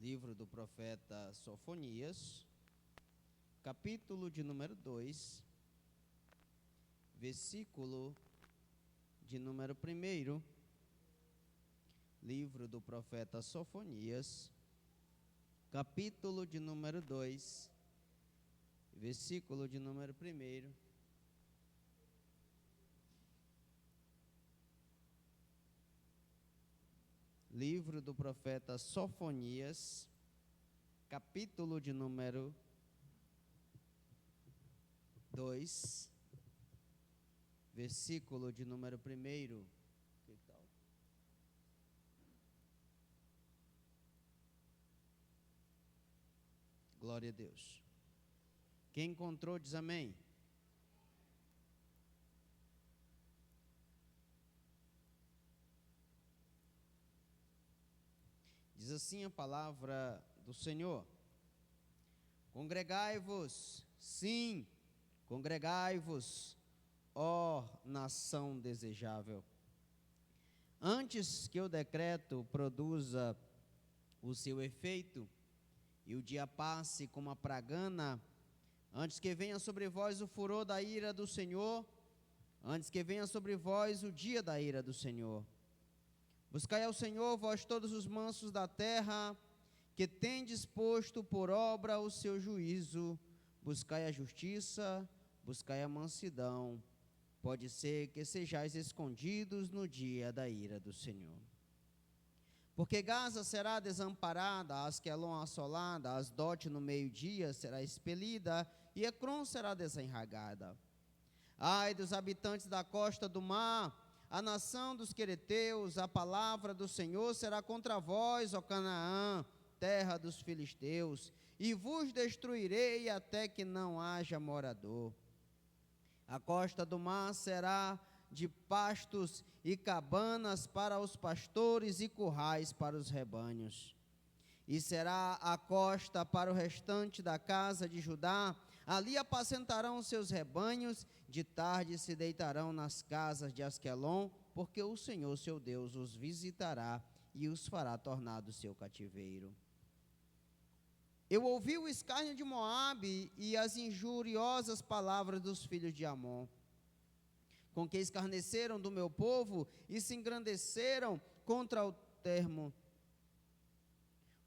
Livro do profeta Sofonias, capítulo de número 2, versículo de número 1. Livro do profeta Sofonias, capítulo de número 2, versículo de número 1. Livro do profeta Sofonias, capítulo de número 2, versículo de número 1. Que tal? Glória a Deus. Quem encontrou diz amém. Diz assim a palavra do Senhor: congregai-vos, sim, congregai-vos, ó nação desejável. Antes que o decreto produza o seu efeito e o dia passe como a pragana, antes que venha sobre vós o furor da ira do Senhor, antes que venha sobre vós o dia da ira do Senhor. Buscai ao Senhor, vós todos os mansos da terra, que tendes posto por obra o seu juízo. Buscai a justiça, buscai a mansidão. Pode ser que sejais escondidos no dia da ira do Senhor. Porque Gaza será desamparada, Asquelon assolada, Asdote no meio-dia será expelida, e Ecrom será desenragada. Ai dos habitantes da costa do mar, a nação dos quereteus, a palavra do Senhor será contra vós, ó Canaã, terra dos filisteus, e vos destruirei até que não haja morador. A costa do mar será de pastos e cabanas para os pastores e currais para os rebanhos. E será a costa para o restante da casa de Judá, ali apacentarão seus rebanhos, de tarde se deitarão nas casas de Asquelon, porque o Senhor seu Deus os visitará e os fará tornar do seu cativeiro. Eu ouvi o escárnio de Moabe e as injuriosas palavras dos filhos de Amon, com que escarneceram do meu povo e se engrandeceram contra o termo.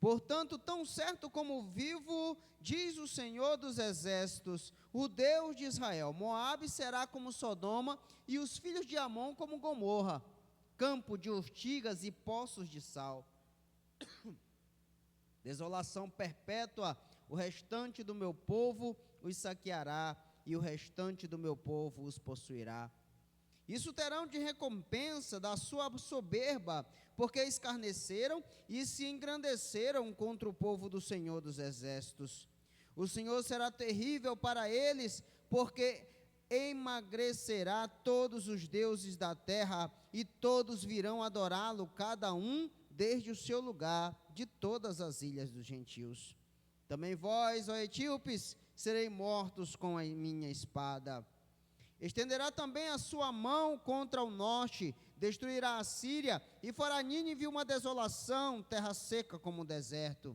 Portanto, tão certo como vivo, diz o Senhor dos exércitos, o Deus de Israel, Moabe será como Sodoma e os filhos de Amon como Gomorra, campo de ortigas e poços de sal. Desolação perpétua, o restante do meu povo os saqueará e o restante do meu povo os possuirá. Isso terão de recompensa da sua soberba, porque escarneceram e se engrandeceram contra o povo do Senhor dos exércitos. O Senhor será terrível para eles, porque emagrecerá todos os deuses da terra, e todos virão adorá-lo, cada um desde o seu lugar, de todas as ilhas dos gentios. Também vós, ó etíopes, serei mortos com a minha espada. Estenderá também a sua mão contra o norte, destruirá a Síria, e fará Nínive uma desolação, terra seca como o deserto.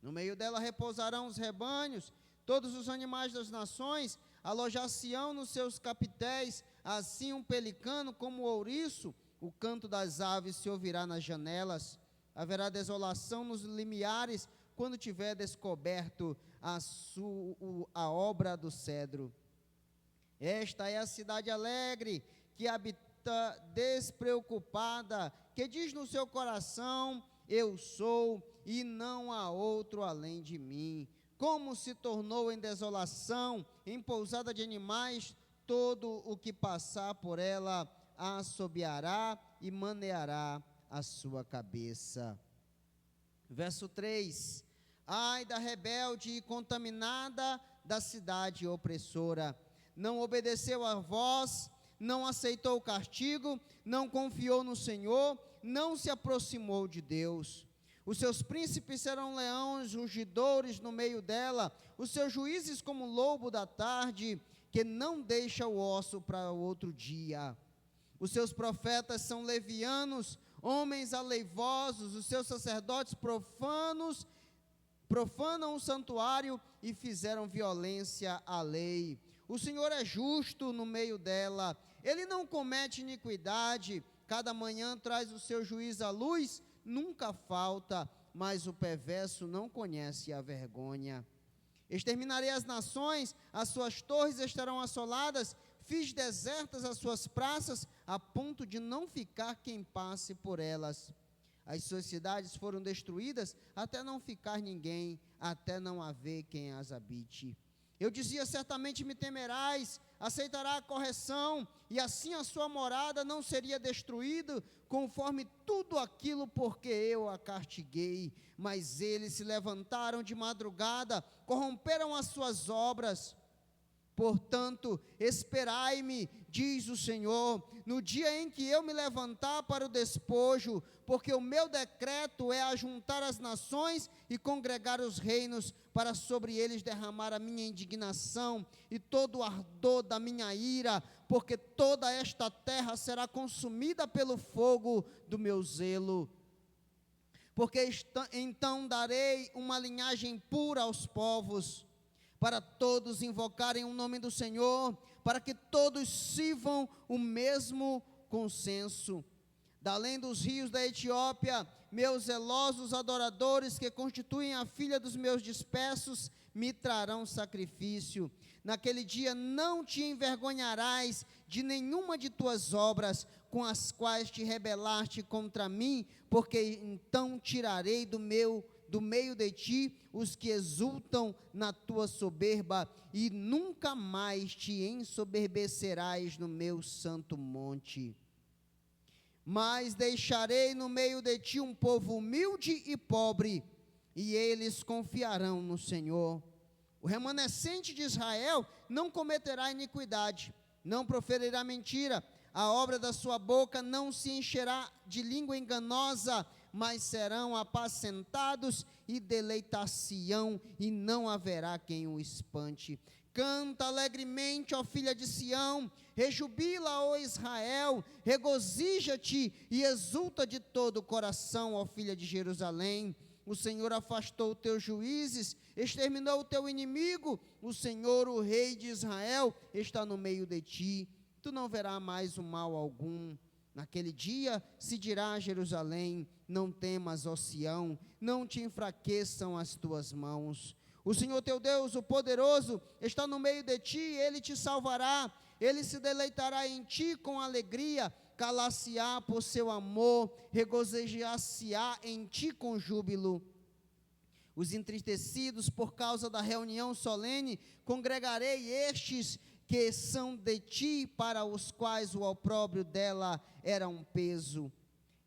No meio dela repousarão os rebanhos, todos os animais das nações, alojar-se-ão nos seus capitéis, assim um pelicano como o ouriço, o canto das aves se ouvirá nas janelas. Haverá desolação nos limiares, quando tiver descoberto a obra do cedro. Esta é a cidade alegre, que habita despreocupada, que diz no seu coração: eu sou e não há outro além de mim. Como se tornou em desolação, em pousada de animais, todo o que passar por ela assobiará e maneará a sua cabeça. Verso 3: ai da rebelde e contaminada da cidade opressora, não obedeceu a voz, não aceitou o castigo, não confiou no Senhor, não se aproximou de Deus. Os seus príncipes serão leões rugidores no meio dela, os seus juízes como lobo da tarde, que não deixa o osso para o outro dia. Os seus profetas são levianos, homens aleivosos, os seus sacerdotes profanos, profanam o santuário e fizeram violência à lei. O Senhor é justo no meio dela, ele não comete iniquidade, cada manhã traz o seu juízo à luz, nunca falta, mas o perverso não conhece a vergonha. Exterminarei as nações, as suas torres estarão assoladas, fiz desertas as suas praças, a ponto de não ficar quem passe por elas. As suas cidades foram destruídas, até não ficar ninguém, até não haver quem as habite. Eu dizia, certamente me temerás, aceitará a correção, e assim a sua morada não seria destruída, conforme tudo aquilo porque eu a castiguei. Mas eles se levantaram de madrugada, corromperam as suas obras. Portanto, esperai-me, diz o Senhor, no dia em que eu me levantar para o despojo, porque o meu decreto é ajuntar as nações e congregar os reinos, para sobre eles derramar a minha indignação e todo o ardor da minha ira, porque toda esta terra será consumida pelo fogo do meu zelo. Porque então darei uma linhagem pura aos povos, para todos invocarem o nome do Senhor, para que todos sirvam o mesmo consenso. Da além dos rios da Etiópia, meus zelosos adoradores, que constituem a filha dos meus dispersos, me trarão sacrifício. Naquele dia não te envergonharás de nenhuma de tuas obras, com as quais te rebelaste contra mim, porque então tirarei do meio de ti os que exultam na tua soberba, e nunca mais te ensoberbecerás no meu santo monte. Mas deixarei no meio de ti um povo humilde e pobre, e eles confiarão no Senhor. O remanescente de Israel não cometerá iniquidade, não proferirá mentira, a obra da sua boca não se encherá de língua enganosa, mas serão apacentados e deleitar-se-ão, e não haverá quem o espante. Canta alegremente, ó filha de Sião, rejubila, ó Israel, regozija-te e exulta de todo o coração, ó filha de Jerusalém. O Senhor afastou os teus juízes, exterminou o teu inimigo, o Senhor, o Rei de Israel, está no meio de ti. Tu não verás mais o mal algum. Naquele dia se dirá a Jerusalém: não temas, ó Sião, não te enfraqueçam as tuas mãos. O Senhor teu Deus, o poderoso, está no meio de ti, ele te salvará, ele se deleitará em ti com alegria, calar-se-á por seu amor, regozijar-se-á em ti com júbilo. Os entristecidos por causa da reunião solene, congregarei estes que são de ti, para os quais o opróbrio dela era um peso.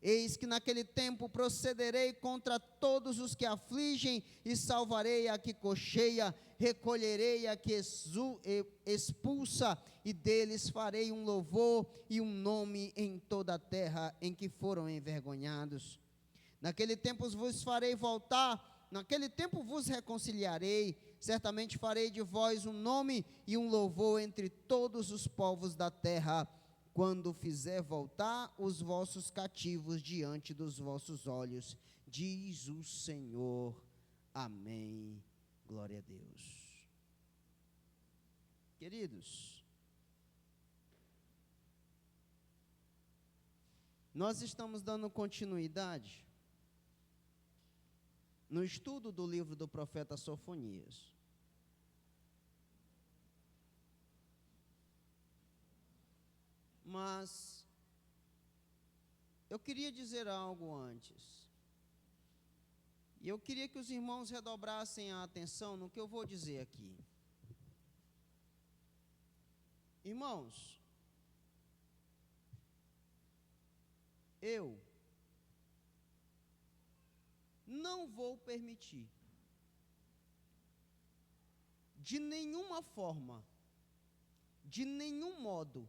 Eis que naquele tempo procederei contra todos os que afligem, e salvarei a que cocheia, recolherei a que expulsa, e deles farei um louvor e um nome em toda a terra em que foram envergonhados. Naquele tempo vos farei voltar, naquele tempo vos reconciliarei, certamente farei de vós um nome e um louvor entre todos os povos da terra, quando fizer voltar os vossos cativos diante dos vossos olhos, diz o Senhor. Amém. Glória a Deus. Queridos, nós estamos dando continuidade no estudo do livro do profeta Sofonias. Mas eu queria dizer algo antes. E eu queria que os irmãos redobrassem a atenção no que eu vou dizer aqui. Irmãos, eu não vou permitir, de nenhuma forma, de nenhum modo,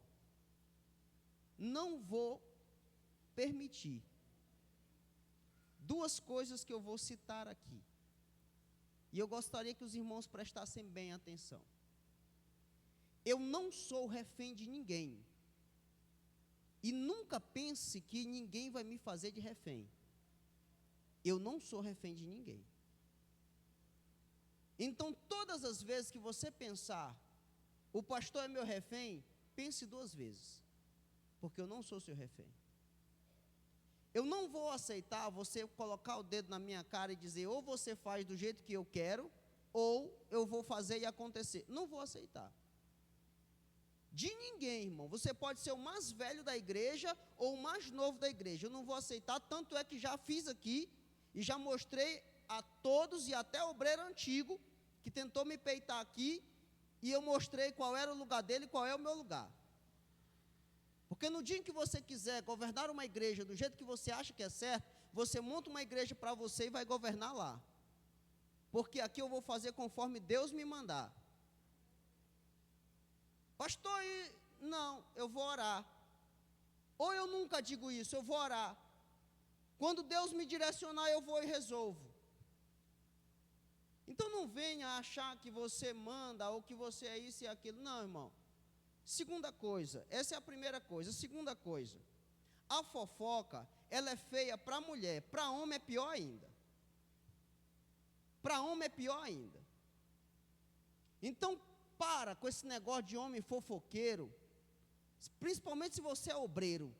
não vou permitir duas coisas que eu vou citar aqui. E eu gostaria que os irmãos prestassem bem atenção. Eu não sou refém de ninguém. E nunca pense que ninguém vai me fazer de refém. Eu não sou refém de ninguém. Então, todas as vezes que você pensar, o pastor é meu refém, pense 2 vezes, porque eu não sou seu refém. Eu não vou aceitar você colocar o dedo na minha cara e dizer, ou você faz do jeito que eu quero, ou eu vou fazer e acontecer. Não vou aceitar. De ninguém, irmão. Você pode ser o mais velho da igreja ou o mais novo da igreja. Eu não vou aceitar, tanto é que já fiz aqui e já mostrei a todos e até o obreiro antigo que tentou me peitar aqui, e eu mostrei qual era o lugar dele e qual é o meu lugar. Porque no dia em que você quiser governar uma igreja do jeito que você acha que é certo, você monta uma igreja para você e vai governar lá. Porque aqui eu vou fazer conforme Deus me mandar. Pastor, não, eu vou orar. Ou eu nunca digo isso, eu vou orar. Quando Deus me direcionar, eu vou e resolvo. Então não venha achar que você manda ou que você é isso e aquilo. Não, irmão. Segunda coisa, essa é a primeira coisa. Segunda coisa, a fofoca, ela é feia para mulher, para homem é pior ainda. Para homem é pior ainda. Então, para com esse negócio de homem fofoqueiro, principalmente se você é obreiro.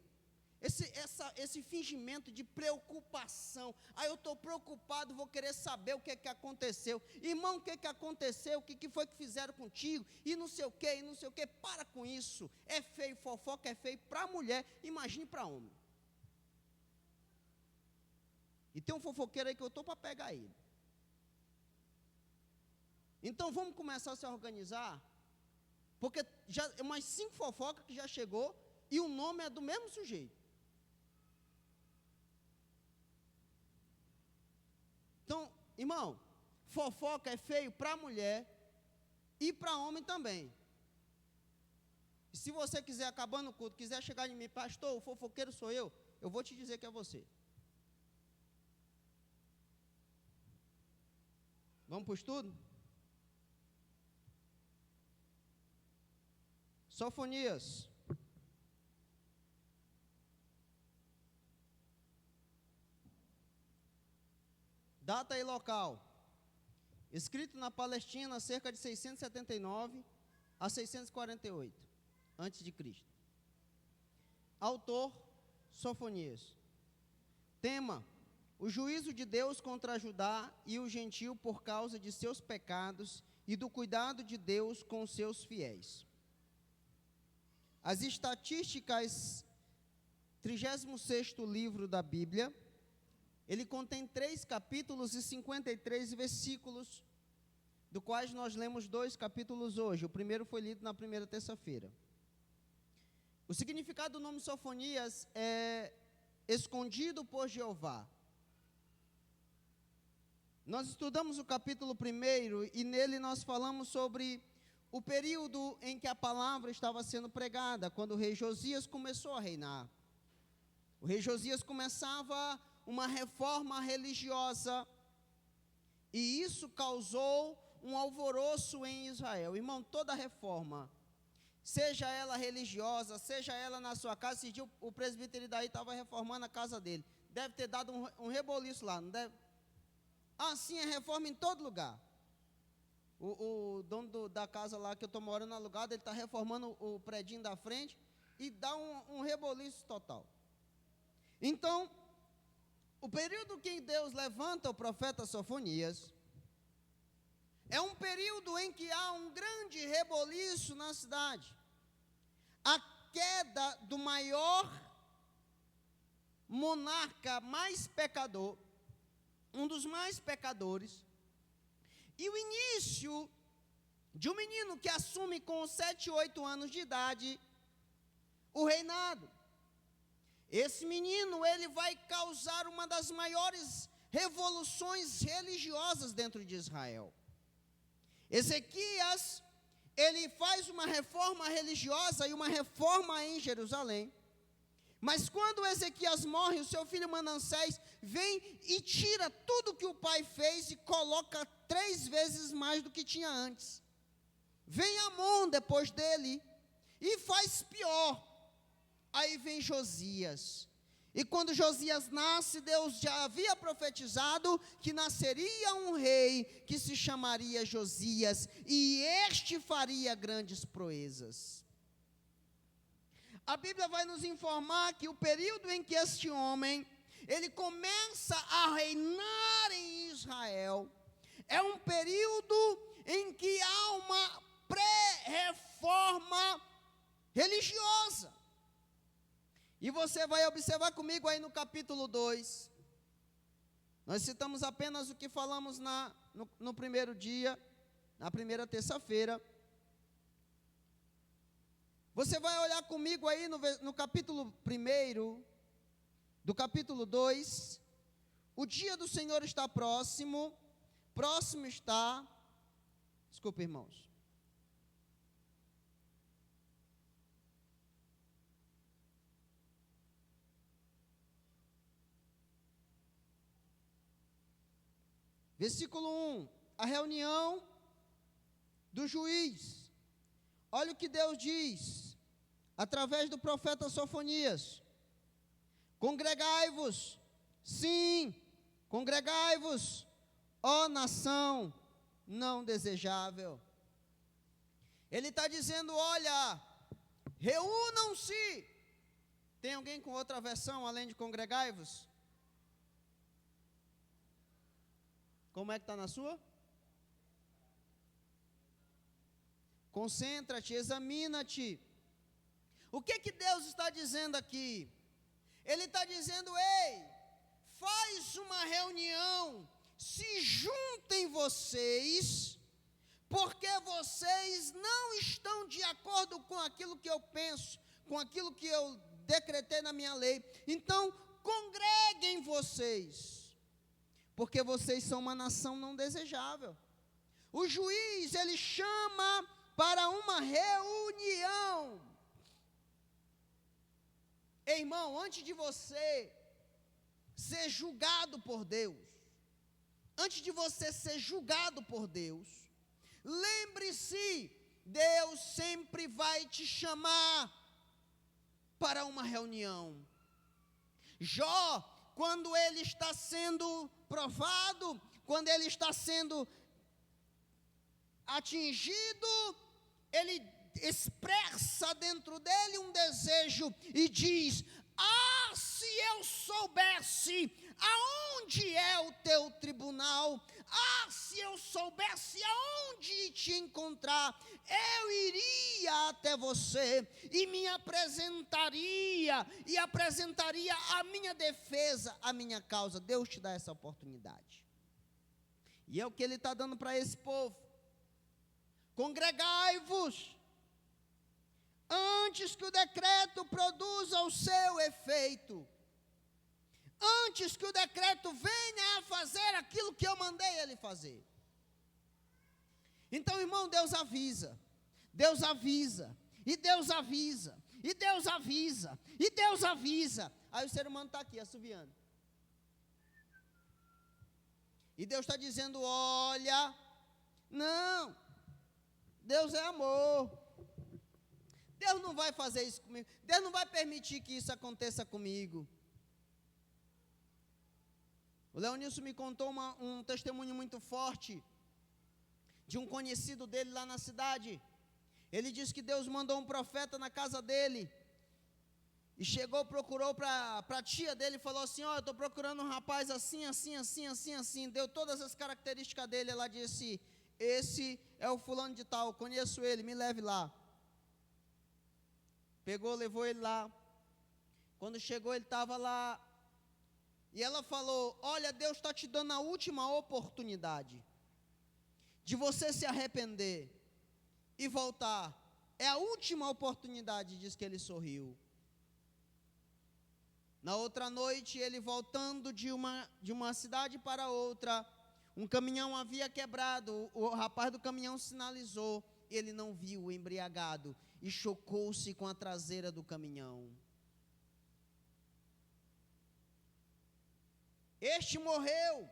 Esse fingimento de preocupação. Eu estou preocupado, vou querer saber o que aconteceu. Irmão, o que aconteceu? O que foi que fizeram contigo? E não sei o que, e não sei o que. Para com isso. É feio, fofoca é feio para mulher, imagine para homem. E tem um fofoqueiro aí que eu estou para pegar ele. Então vamos começar a se organizar, porque já umas 5 fofocas que já chegou, e o nome é do mesmo sujeito. Então, irmão, fofoca é feio para mulher e para homem também. E se você quiser, acabando o culto, quiser chegar em mim, pastor, o fofoqueiro sou eu vou te dizer que é você. Vamos para o estudo? Sofonias. Data e local. Escrito na Palestina cerca de 679 a 648 a.C. Autor, Sofonias. Tema: o juízo de Deus contra Judá e o gentio por causa de seus pecados e do cuidado de Deus com seus fiéis. As estatísticas, 36º livro da Bíblia, ele contém 3 capítulos e 53 versículos, do quais nós lemos 2 capítulos hoje. O primeiro foi lido na primeira terça-feira. O significado do nome Sofonias é escondido por Jeová. Nós estudamos o capítulo 1 e nele nós falamos sobre o período em que a palavra estava sendo pregada, quando o rei Josias começou a reinar. O rei Josias começava uma reforma religiosa, e isso causou um alvoroço em Israel. Irmão, toda reforma, seja ela religiosa, seja ela na sua casa, esse dia o presbítero daí estava reformando a casa dele, deve ter dado um reboliço lá, não deve? Assim é reforma em todo lugar. O dono da casa lá que eu estou morando alugado, ele está reformando o predinho da frente e dá um reboliço total. Então, o período que Deus levanta o profeta Sofonias é um período em que há um grande reboliço na cidade. A queda do maior monarca mais pecador, um dos mais pecadores, e o início de um menino que assume com 7, 8 anos de idade o reinado. Esse menino, ele vai causar uma das maiores revoluções religiosas dentro de Israel. Ezequias, ele faz uma reforma religiosa e uma reforma em Jerusalém. Mas quando Ezequias morre, o seu filho Manassés vem e tira tudo que o pai fez e coloca 3 vezes mais do que tinha antes. Vem Amon depois dele e faz pior. Aí vem Josias, E quando Josias nasce, Deus já havia profetizado que nasceria um rei que se chamaria Josias, e este faria grandes proezas. A Bíblia vai nos informar que o período em que este homem, ele começa a reinar em Israel, é um período em que há uma pré-reforma religiosa. E você vai observar comigo aí no capítulo 2. Nós citamos apenas o que falamos no primeiro dia, na primeira terça-feira. Você vai olhar comigo aí no capítulo 1, do capítulo 2. O dia do Senhor está próximo. Próximo está. Desculpa, irmãos. Versículo 1, a reunião do juiz. Olha o que Deus diz, através do profeta Sofonias: congregai-vos, sim, congregai-vos, ó nação não desejável. Ele está dizendo, olha, reúnam-se. Tem alguém com outra versão, além de congregai-vos? Como é que está na sua? Concentra-te, examina-te. O que Deus está dizendo aqui? Ele está dizendo, ei, faz uma reunião, se juntem vocês, porque vocês não estão de acordo com aquilo que eu penso, com aquilo que eu decretei na minha lei. Então, congreguem vocês, porque vocês são uma nação não desejável. O juiz, ele chama para uma reunião. Irmão, antes de você ser julgado por Deus, antes de você ser julgado por Deus, lembre-se, Deus sempre vai te chamar para uma reunião. Jó, quando ele está sendo provado, quando ele está sendo atingido, ele expressa dentro dele um desejo e diz: ah, se eu soubesse aonde é o teu tribunal, ah, se eu soubesse aonde te encontrar, eu iria até você e me apresentaria, e apresentaria a minha defesa, a minha causa. Deus te dá essa oportunidade. E é o que ele está dando para esse povo. Congregai-vos, antes que o decreto produza o seu efeito, antes que o decreto venha a fazer aquilo que eu mandei ele fazer. Então, irmão, Deus avisa, Deus avisa, e Deus avisa, e Deus avisa, e Deus avisa. Aí o ser humano está aqui, assoviando. E Deus está dizendo, olha, não, Deus é amor. Deus não vai fazer isso comigo. Deus não vai permitir que isso aconteça comigo. O Leonilson me contou um testemunho muito forte de um conhecido dele lá na cidade. Ele disse que Deus mandou um profeta na casa dele. E chegou, procurou para a tia dele e falou assim, ó, eu estou procurando um rapaz assim, assim, assim, assim, assim. Deu todas as características dele. Ela disse, esse é o fulano de tal, conheço ele, me leve lá. Pegou, levou ele lá. Quando chegou, ele estava lá. E ela falou, olha, Deus está te dando a última oportunidade de você se arrepender e voltar. É a última oportunidade, diz que ele sorriu. Na outra noite, ele voltando de uma cidade para outra, um caminhão havia quebrado, o rapaz do caminhão sinalizou, ele não viu o embriagado e chocou-se com a traseira do caminhão. Este morreu,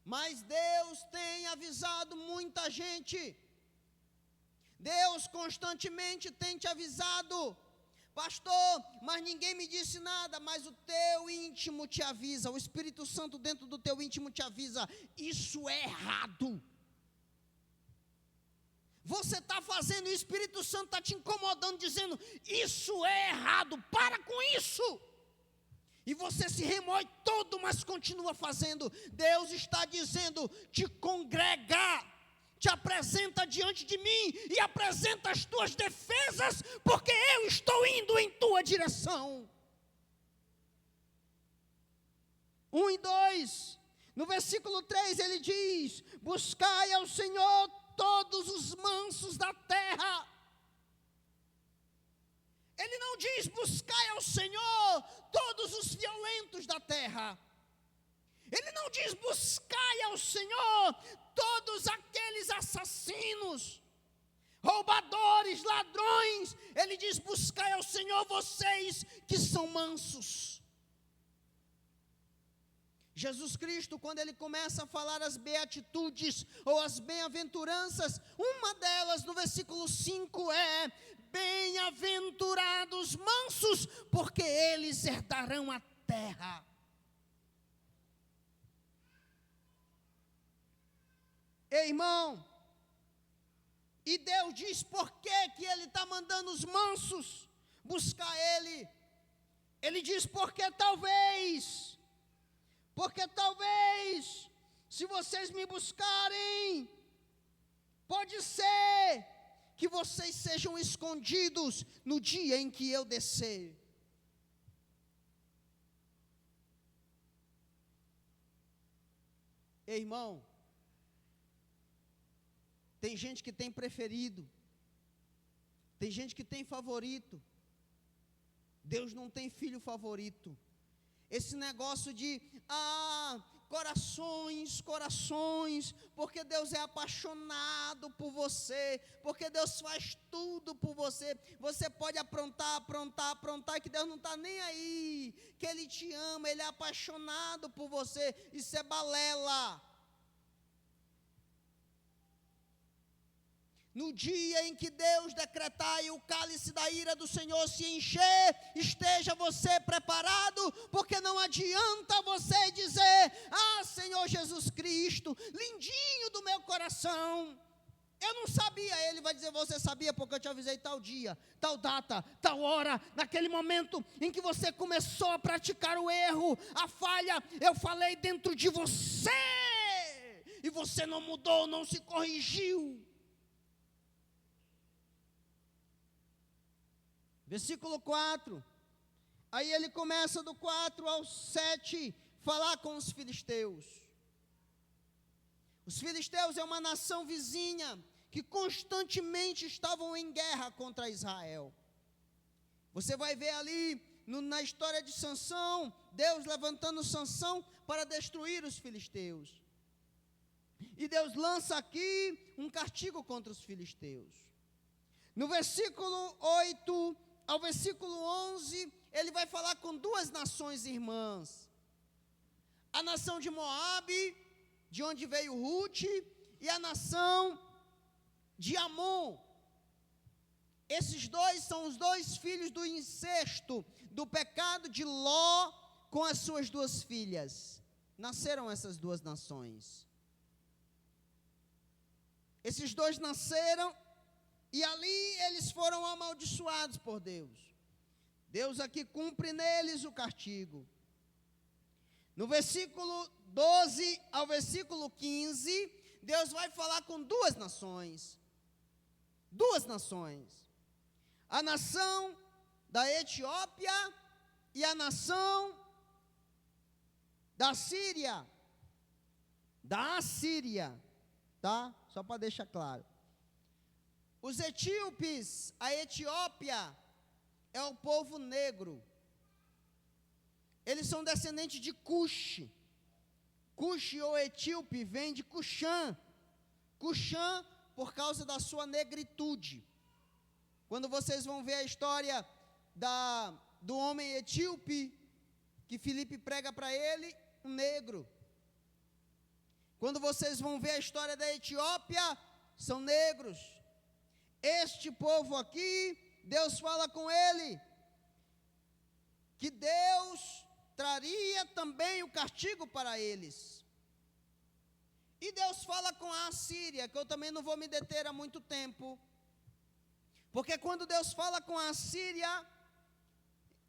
mas Deus tem avisado muita gente. Deus constantemente tem te avisado Pastor, mas ninguém me disse nada, mas o teu íntimo te avisa, o Espírito Santo dentro do teu íntimo te avisa, isso é errado. Você está fazendo, o Espírito Santo está te incomodando, dizendo, isso é errado, para com isso. E você se remoe todo, mas continua fazendo. Deus está dizendo, te congrega, te apresenta diante de mim, e apresenta as tuas defesas, porque eu estou indo em tua direção. 1 e 2, no versículo 3 ele diz, buscai ao Senhor todos os mansos da terra. Ele não diz buscai ao Senhor todos os violentos da terra. Ele não diz buscai ao Senhor todos aqueles assassinos, roubadores, ladrões. Ele diz buscai ao Senhor vocês que são mansos. Jesus Cristo, quando ele começa a falar as beatitudes ou as bem-aventuranças, uma delas no versículo 5 é: bem-aventurados mansos, porque eles herdarão a terra. Ei, irmão, e Deus diz por que ele está mandando os mansos buscar ele. Ele diz porque talvez, se vocês me buscarem, pode ser que vocês sejam escondidos no dia em que eu descer. Ei, irmão, tem gente que tem preferido, tem gente que tem favorito. Deus não tem filho favorito. Esse negócio de, corações, porque Deus é apaixonado por você, porque Deus faz tudo por você. Você pode aprontar, e que Deus não está nem aí, que Ele te ama, Ele é apaixonado por você. Isso é balela. No dia em que Deus decretar e o cálice da ira do Senhor se encher, esteja você preparado, porque não adianta você dizer, Senhor Jesus Cristo, lindinho do meu coração, eu não sabia. Ele vai dizer, você sabia porque eu te avisei tal dia, tal data, tal hora, naquele momento em que você começou a praticar o erro, a falha, eu falei dentro de você, e você não mudou, não se corrigiu. Versículo 4, aí ele começa do 4 ao 7, falar com os filisteus. Os filisteus é uma nação vizinha, que constantemente estavam em guerra contra Israel. Você vai ver ali, na história de Sansão, Deus levantando Sansão para destruir os filisteus. E Deus lança aqui um castigo contra os filisteus. No versículo 8 ao versículo 11, ele vai falar com duas nações irmãs. A nação de Moabe, de onde veio Rute, e a nação de Amon. Esses dois são os dois filhos do incesto, do pecado de Ló com as suas duas filhas. Nasceram essas duas nações. Esses dois nasceram, e ali eles foram amaldiçoados por Deus. Deus aqui cumpre neles o castigo. No versículo 12 ao versículo 15, Deus vai falar com duas nações. Duas nações. A nação da Etiópia e a nação da Síria. Da Assíria, tá? Só para deixar claro. Os etíopes, a Etiópia, é o povo negro. Eles são descendentes de Cush. Cush ou etíope vem de Cuxã. Cuxã por causa da sua negritude. Quando vocês vão ver a história do homem etíope, que Filipe prega para ele, um negro. Quando vocês vão ver a história da Etiópia, são negros. Este povo aqui, Deus fala com ele, que Deus traria também o castigo para eles. E Deus fala com a Assíria, que eu também não vou me deter há muito tempo, porque quando Deus fala com a Assíria,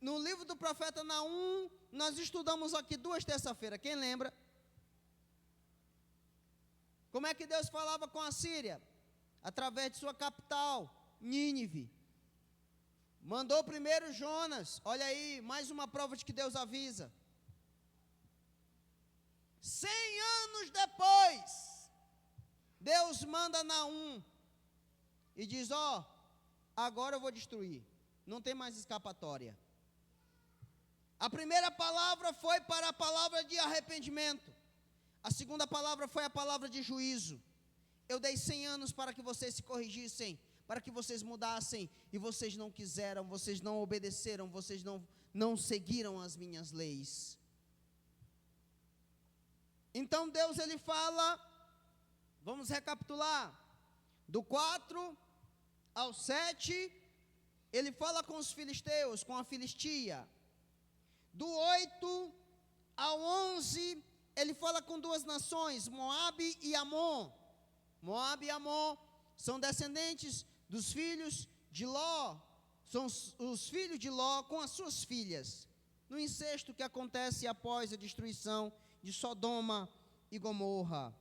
no livro do profeta Naum, nós estudamos aqui 2 terça-feiras, quem lembra? Como é que Deus falava com a Síria? Através de sua capital, Nínive. Mandou primeiro Jonas, olha aí, mais uma prova de que Deus avisa. 100 anos depois, Deus manda Naum e diz, agora eu vou destruir, não tem mais escapatória. A primeira palavra foi para a palavra de arrependimento. A segunda palavra foi a palavra de juízo. Eu dei 100 anos para que vocês se corrigissem, para que vocês mudassem, e vocês não quiseram, vocês não obedeceram, vocês não seguiram as minhas leis. Então Deus, ele fala, vamos recapitular, do 4 ao 7, ele fala com os filisteus, com a Filistia. Do 8 ao 11, ele fala com 2 nações, Moabe e Amon. Moabe e Amon são descendentes dos filhos de Ló, são os filhos de Ló com as suas filhas, no incesto que acontece após a destruição de Sodoma e Gomorra.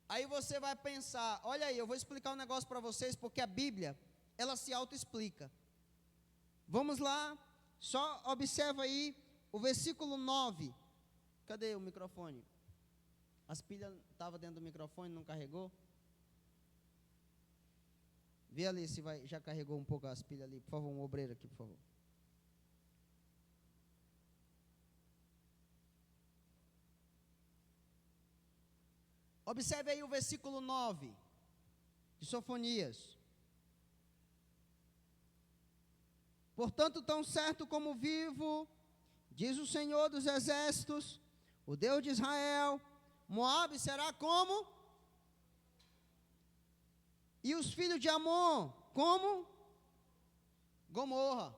Aí você vai pensar, olha aí, eu vou explicar um negócio para vocês, porque a Bíblia, ela se autoexplica. Vamos lá, só observa aí o versículo 9. Cadê o microfone? As pilhas estavam dentro do microfone, não carregou? Vê ali se já carregou um pouco as pilhas ali. Por favor, um obreiro aqui, por favor. Observe aí o versículo 9 de Sofonias. Portanto, tão certo como vivo, diz o Senhor dos exércitos, o Deus de Israel, Moabe será como? E os filhos de Amon, como? Gomorra.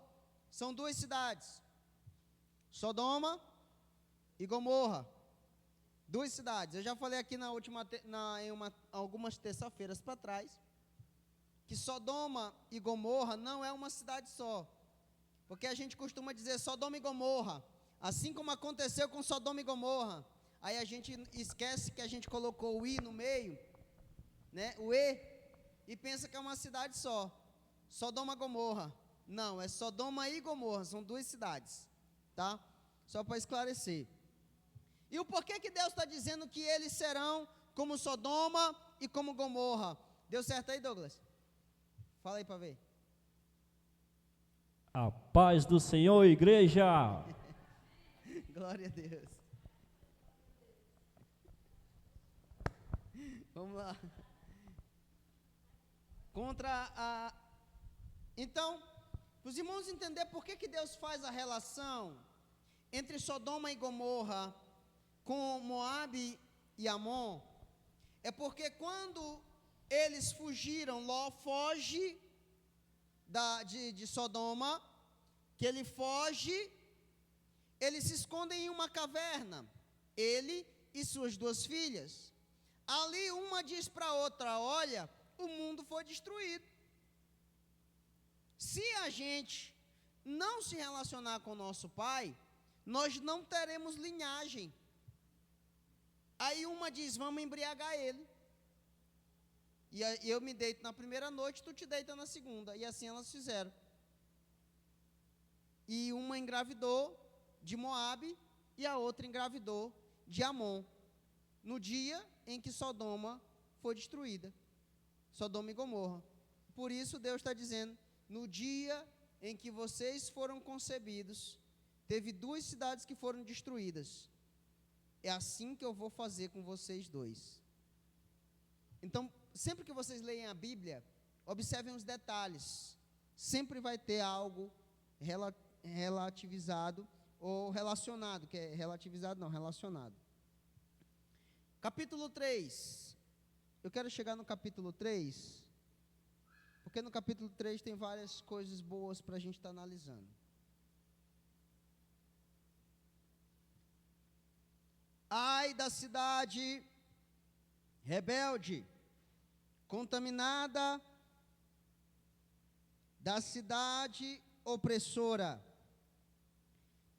São 2 cidades, Sodoma e Gomorra. 2 cidades. Eu já falei aqui algumas terça-feiras para trás, que Sodoma e Gomorra não é uma cidade só. Porque a gente costuma dizer Sodoma e Gomorra, assim como aconteceu com Sodoma e Gomorra. Aí a gente esquece que a gente colocou o I no meio, né, o E, e pensa que é uma cidade só. Sodoma e Gomorra. Não, é Sodoma e Gomorra, são 2 cidades, tá? Só para esclarecer. E o porquê que Deus está dizendo que eles serão como Sodoma e como Gomorra? Deu certo aí, Douglas? Fala aí para ver. A paz do Senhor, igreja. Glória a Deus. Vamos lá. Então, para os irmãos entender por que Deus faz a relação entre Sodoma e Gomorra com Moabe e Amon, é porque quando eles fugiram, Ló foge de Sodoma, que ele foge, eles se escondem em uma caverna, ele e suas 2 filhas. Ali uma diz para a outra, olha, o mundo foi destruído. Se a gente não se relacionar com o nosso pai, nós não teremos linhagem. Aí uma diz, vamos embriagar ele. E eu me deito na primeira noite, tu te deita na segunda. E assim elas fizeram. E uma engravidou de Moabe e a outra engravidou de Amon. No dia em que Sodoma foi destruída. Sodoma e Gomorra. Por isso Deus está dizendo, no dia em que vocês foram concebidos, teve 2 cidades que foram destruídas. É assim que eu vou fazer com vocês 2. Então, sempre que vocês leem a Bíblia, observem os detalhes. Sempre vai ter algo relativizado ou relacionado, que é relativizado não, relacionado. Capítulo 3. Eu quero chegar no capítulo 3, porque no capítulo 3 tem várias coisas boas para a gente estar analisando. Ai da cidade rebelde, contaminada, da cidade opressora.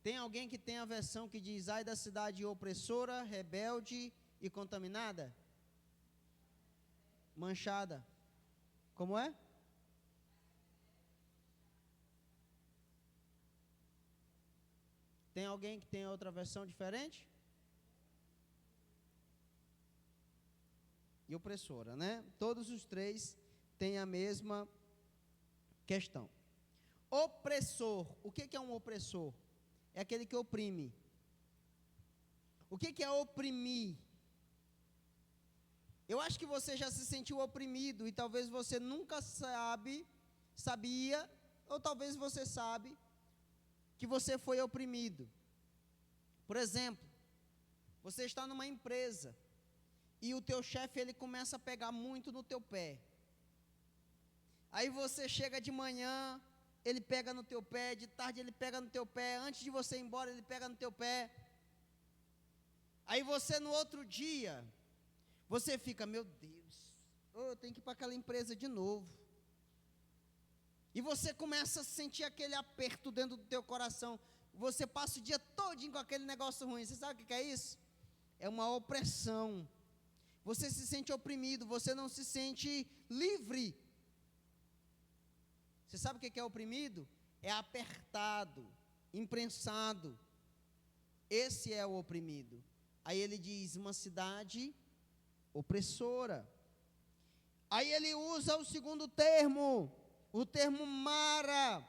Tem alguém que tem a versão que diz: ai da cidade opressora, rebelde e contaminada? Manchada. Como é? Tem alguém que tem outra versão diferente? E opressora, né? Todos os três têm a mesma questão. Opressor. O que é um opressor? É aquele que oprime. O que é oprimir? Eu acho que você já se sentiu oprimido e talvez você nunca sabia, ou talvez você sabe que você foi oprimido. Por exemplo, você está numa empresa e o teu chefe ele começa a pegar muito no teu pé. Aí você chega de manhã, ele pega no teu pé, de tarde ele pega no teu pé, antes de você ir embora ele pega no teu pé. Aí você no outro dia, você fica, meu Deus, eu tenho que ir para aquela empresa de novo. E você começa a sentir aquele aperto dentro do teu coração. Você passa o dia todinho com aquele negócio ruim. Você sabe o que é isso? É uma opressão. Você se sente oprimido, você não se sente livre. Você sabe o que é oprimido? É apertado, imprensado. Esse é o oprimido. Aí ele diz, uma cidade opressora. Aí ele usa o segundo termo, o termo mara,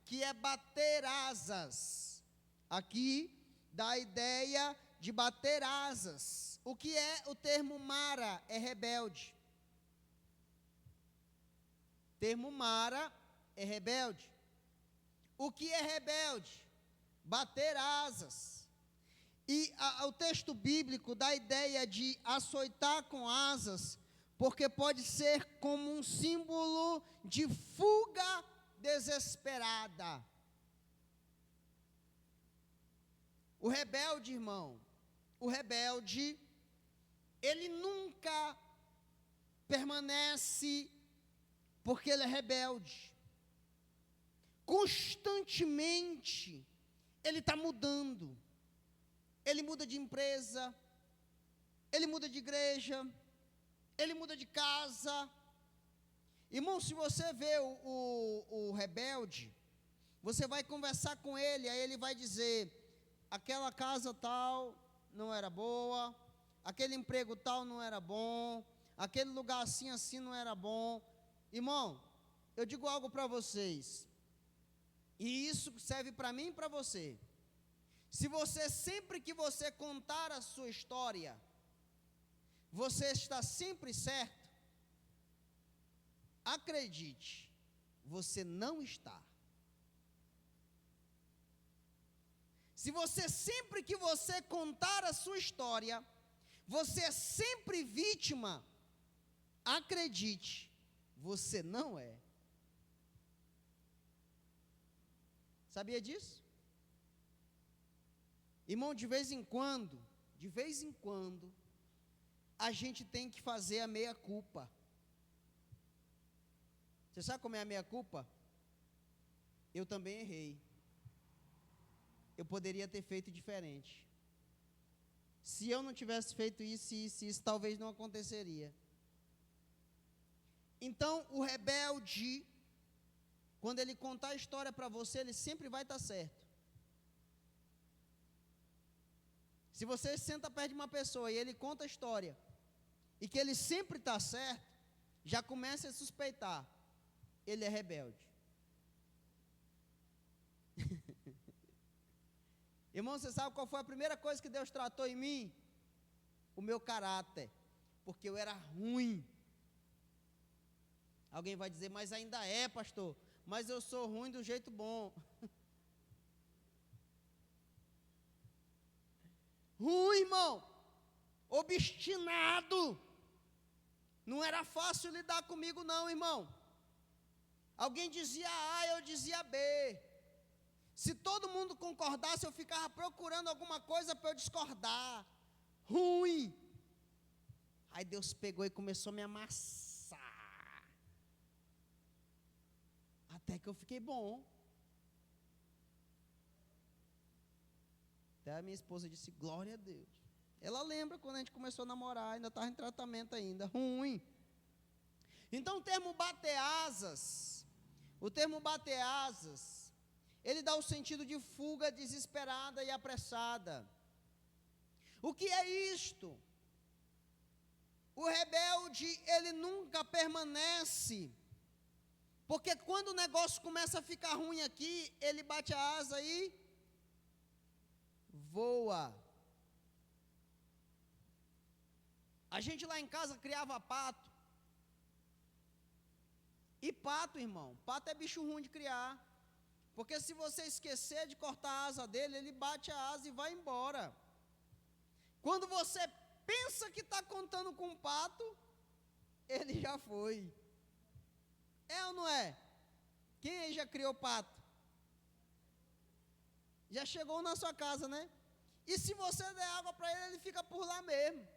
que é bater asas. Aqui dá a ideia de bater asas. O que é o termo mara? É rebelde. Termo mara é rebelde. O que é rebelde? Bater asas. E o texto bíblico dá a ideia de açoitar com asas, porque pode ser como um símbolo de fuga desesperada. O rebelde, irmão, o rebelde, ele nunca permanece porque ele é rebelde. Constantemente, ele está mudando. Ele muda de empresa, ele muda de igreja, ele muda de casa. Irmão, se você vê o rebelde, você vai conversar com ele, aí ele vai dizer, aquela casa tal não era boa, aquele emprego tal não era bom, aquele lugar assim, assim não era bom. Irmão, eu digo algo para vocês, e isso serve para mim e para você. Se você, sempre que você contar a sua história, você está sempre certo, acredite, você não está. Se você, sempre que você contar a sua história, você é sempre vítima, acredite, você não é. Sabia disso? Irmão, de vez em quando, a gente tem que fazer a meia-culpa. Você sabe como é a meia-culpa? Eu também errei. Eu poderia ter feito diferente. Se eu não tivesse feito isso, talvez não aconteceria. Então, o rebelde, quando ele contar a história para você, ele sempre vai estar certo. Se você senta perto de uma pessoa e ele conta a história, e que ele sempre está certo, já começa a suspeitar, ele é rebelde. Irmão, você sabe qual foi a primeira coisa que Deus tratou em mim? O meu caráter, porque eu era ruim. Alguém vai dizer, mas ainda é, pastor, mas eu sou ruim do jeito bom. Ruim, irmão, obstinado. Não era fácil lidar comigo não, irmão. Alguém dizia A, eu dizia B. Se todo mundo concordasse, eu ficava procurando alguma coisa para eu discordar. ruim. Aí Deus pegou e começou a me amassar. Até que eu fiquei bom. Até a minha esposa disse, glória a Deus. Ela lembra quando a gente começou a namorar, ainda estava em tratamento ainda, ruim. Então o termo bater asas, ele dá o sentido de fuga desesperada e apressada. O que é isto? O rebelde, ele nunca permanece, porque quando o negócio começa a ficar ruim aqui, ele bate a asa e voa. A gente lá em casa criava pato. E pato, irmão, pato é bicho ruim de criar. Porque se você esquecer de cortar a asa dele, ele bate a asa e vai embora. Quando você pensa que está contando com um pato, ele já foi. É ou não é? Quem aí já criou pato? Já chegou na sua casa, né? E se você der água para ele, ele fica por lá mesmo.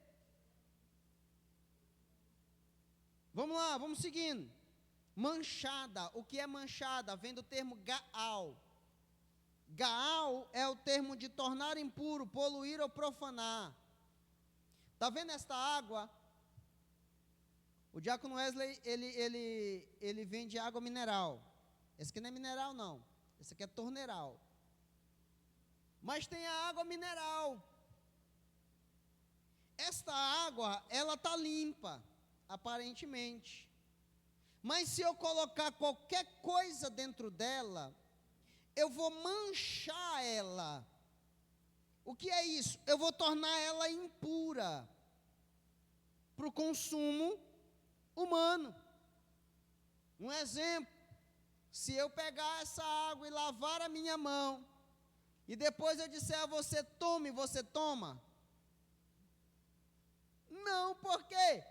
Vamos lá, vamos seguindo. Manchada, o que é manchada? Vem do termo gaal. Gaal é o termo de tornar impuro, poluir ou profanar. Está vendo esta água? O diácono Wesley, ele vende água mineral. Esse aqui não é mineral não, esse aqui é torneiral. Mas tem a água mineral. Esta água, ela está limpa, aparentemente. Mas se eu colocar qualquer coisa dentro dela, eu vou manchar ela. O que é isso? Eu vou tornar ela impura para o consumo humano. Um exemplo, se eu pegar essa água e lavar a minha mão, e depois eu disser a você, tome, você toma? Não, por quê?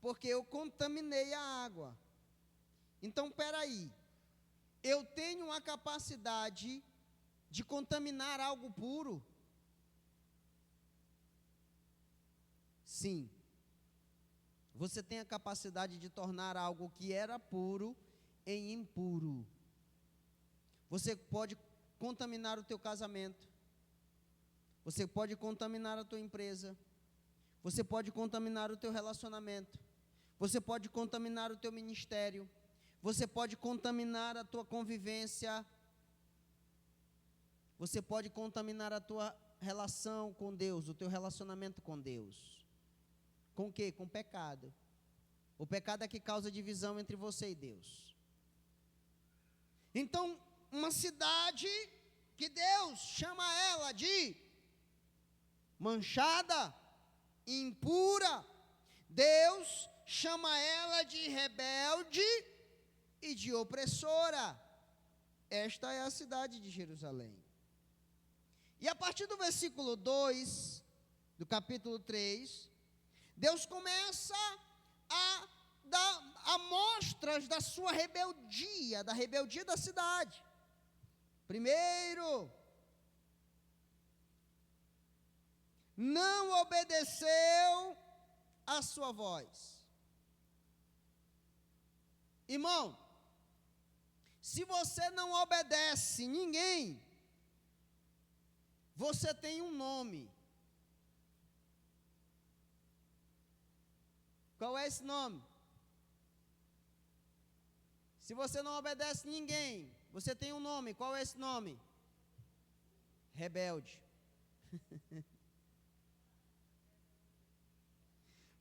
Porque eu contaminei a água. Então, peraí, eu tenho a capacidade de contaminar algo puro? Sim. Você tem a capacidade de tornar algo que era puro em impuro. Você pode contaminar o teu casamento. Você pode contaminar a tua empresa. Você pode contaminar o teu relacionamento. Você pode contaminar o teu ministério. Você pode contaminar a tua convivência. Você pode contaminar a tua relação com Deus, o teu relacionamento com Deus. Com o quê? Com o pecado. O pecado é que causa divisão entre você e Deus. Então, uma cidade que Deus chama ela de manchada, impura, Deus chama ela de rebelde e de opressora. Esta é a cidade de Jerusalém. E a partir do versículo 2, do capítulo 3, Deus começa a dar amostras da sua rebeldia, da rebeldia da cidade. Primeiro, não obedeceu a sua voz. Irmão, se você não obedece ninguém, você tem um nome. Qual é esse nome? Se você não obedece ninguém, você tem um nome. Qual é esse nome? Rebelde.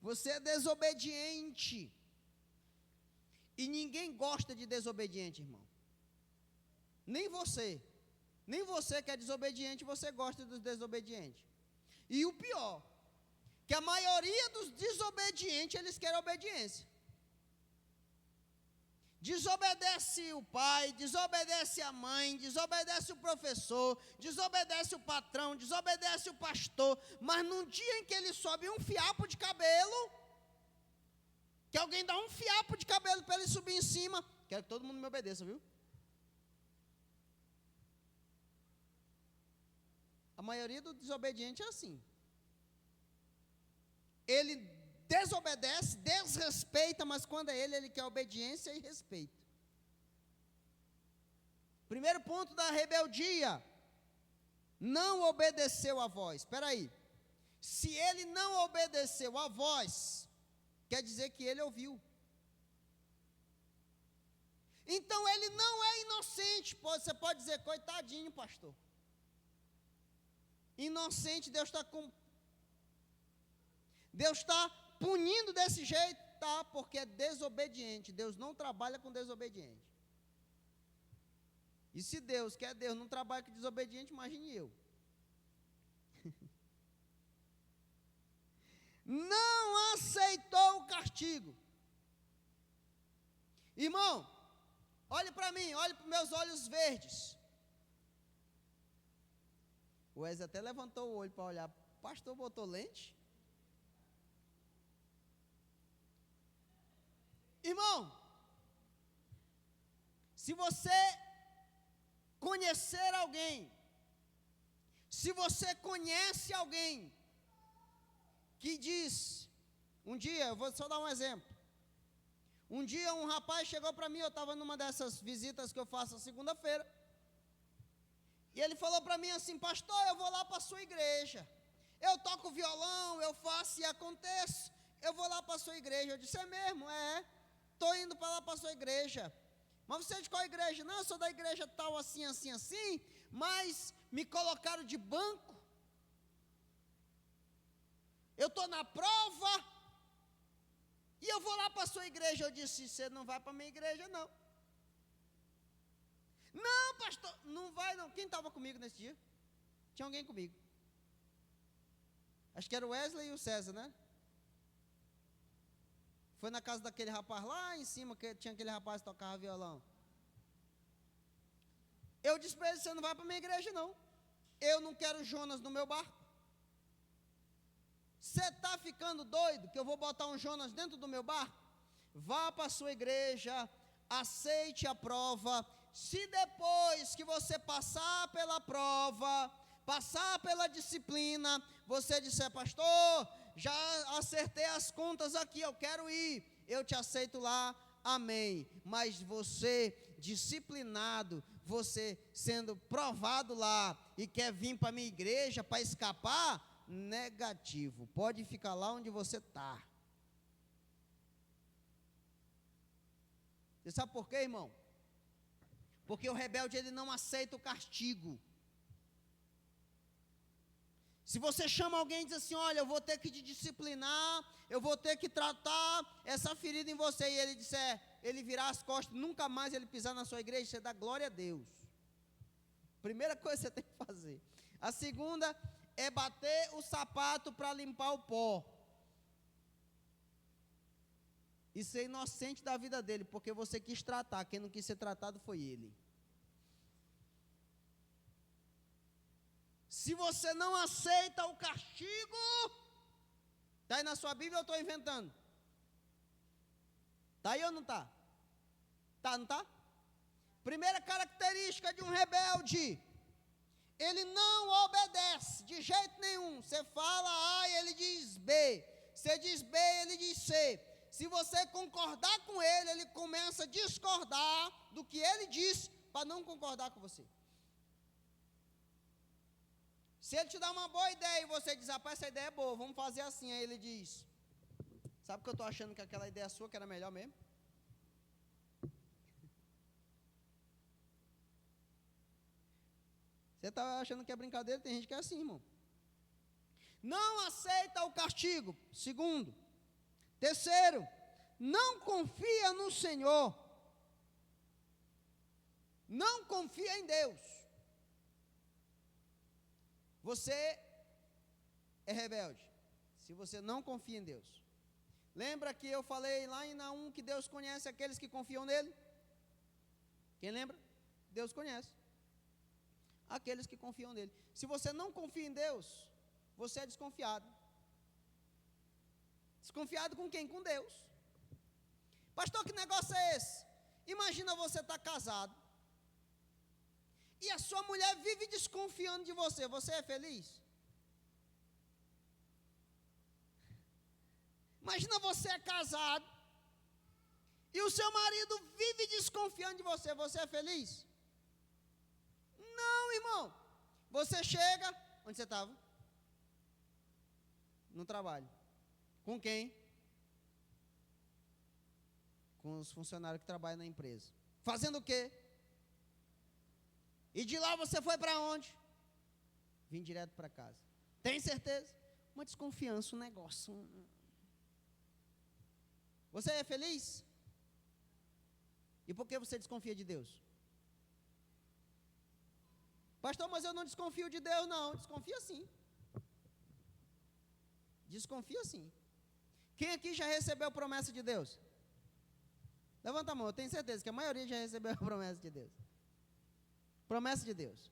Você é desobediente. E ninguém gosta de desobediente, irmão. Nem você. Nem você que é desobediente, você gosta dos desobedientes. E o pior, que a maioria dos desobedientes, eles querem obediência. Desobedece o pai, desobedece a mãe, desobedece o professor, desobedece o patrão, desobedece o pastor, mas num dia em que ele sobe um fiapo de cabelo, que alguém dá um fiapo de cabelo para ele subir em cima, quero que todo mundo me obedeça, viu? A maioria do desobediente é assim. ele desobedece, desrespeita, mas quando é ele quer obediência e respeito. Primeiro ponto da rebeldia, não obedeceu a voz. Espera aí, se ele não obedeceu a voz, quer dizer que ele ouviu. Então ele não é inocente. Você pode dizer, coitadinho, pastor. Inocente, Deus está punindo desse jeito, tá? Porque é desobediente. Deus não trabalha com desobediente. E se Deus, que é Deus, não trabalha com desobediente, imagine eu. Não aceitou o castigo. Irmão, olhe para mim, olhe para os meus olhos verdes. O Wesley até levantou o olho para olhar. Pastor botou lente? Irmão, se você conhecer alguém, se você conhece alguém que diz, um dia, eu vou só dar um exemplo. Um dia um rapaz chegou para mim, eu estava numa dessas visitas que eu faço segunda-feira, e ele falou para mim assim, pastor, eu vou lá para a sua igreja, eu toco violão, eu faço e aconteço, eu vou lá para a sua igreja. Eu disse, é mesmo? Estou indo para lá para a sua igreja. Mas você é de qual igreja? Não, eu sou da igreja tal, assim, assim, assim, mas me colocaram de banco, eu estou na prova, e eu vou lá para a sua igreja. Eu disse, você não vai para a minha igreja, não. Não, pastor, não vai não. Quem estava comigo nesse dia? Tinha alguém comigo. Acho que era o Wesley e o César, né? Foi na casa daquele rapaz lá em cima, que tinha aquele rapaz que tocava violão. Eu disse para ele, você não vai para a minha igreja, não. Eu não quero Jonas no meu barco. Você está ficando doido que eu vou botar um Jonas dentro do meu barco? Vá para a sua igreja, aceite a prova. Se depois que você passar pela prova, passar pela disciplina, você disser, pastor, já acertei as contas aqui, eu quero ir, eu te aceito lá, amém. Mas você, disciplinado, você sendo provado lá, e quer vir para a minha igreja para escapar, negativo, pode ficar lá onde você está. Você sabe por quê, irmão? Porque o rebelde, ele não aceita o castigo. Se você chama alguém e diz assim, olha, eu vou ter que te disciplinar, eu vou ter que tratar essa ferida em você, e ele disser, ele virar as costas, nunca mais ele pisar na sua igreja, você dá glória a Deus. Primeira coisa que você tem que fazer. A segunda é bater o sapato para limpar o pó. Isso é inocente da vida dele, porque você quis tratar, quem não quis ser tratado foi ele. Se você não aceita o castigo, está aí na sua Bíblia ou eu estou inventando? Está aí ou não está? Está, não está? Primeira característica de um rebelde, ele não obedece de jeito nenhum. Você fala A e ele diz B, você diz B e ele diz C. Se você concordar com ele, ele começa a discordar do que ele disse para não concordar com você. Se ele te dá uma boa ideia e você diz, rapaz, essa ideia é boa, vamos fazer assim. Aí ele diz, sabe que eu estou achando que aquela ideia sua que era melhor mesmo? Você está achando que é brincadeira? Tem gente que é assim, irmão. Não aceita o castigo. Segundo. Terceiro, não confia no Senhor. Não confia em Deus. Você é rebelde se você não confia em Deus. Lembra que eu falei lá em Naum que Deus conhece aqueles que confiam nele? Quem lembra? Deus conhece aqueles que confiam nele. Se você não confia em Deus, você é desconfiado. Desconfiado com quem? Com Deus. Pastor, que negócio é esse? Imagina você estar casado e a sua mulher vive desconfiando de você. Você é feliz? Imagina você é casado e o seu marido vive desconfiando de você. Você é feliz? Não, irmão. Você chega, onde você estava? No trabalho. Com quem? Com os funcionários que trabalham na empresa. Fazendo o quê? E de lá você foi para onde? Vim direto para casa. Tem certeza? Uma desconfiança, um negócio. Você é feliz? E por que você desconfia de Deus? Pastor, mas eu não desconfio de Deus, não. Desconfia sim. Desconfia sim. Quem aqui já recebeu a promessa de Deus? Levanta a mão, eu tenho certeza que a maioria já recebeu a promessa de Deus. Promessa de Deus.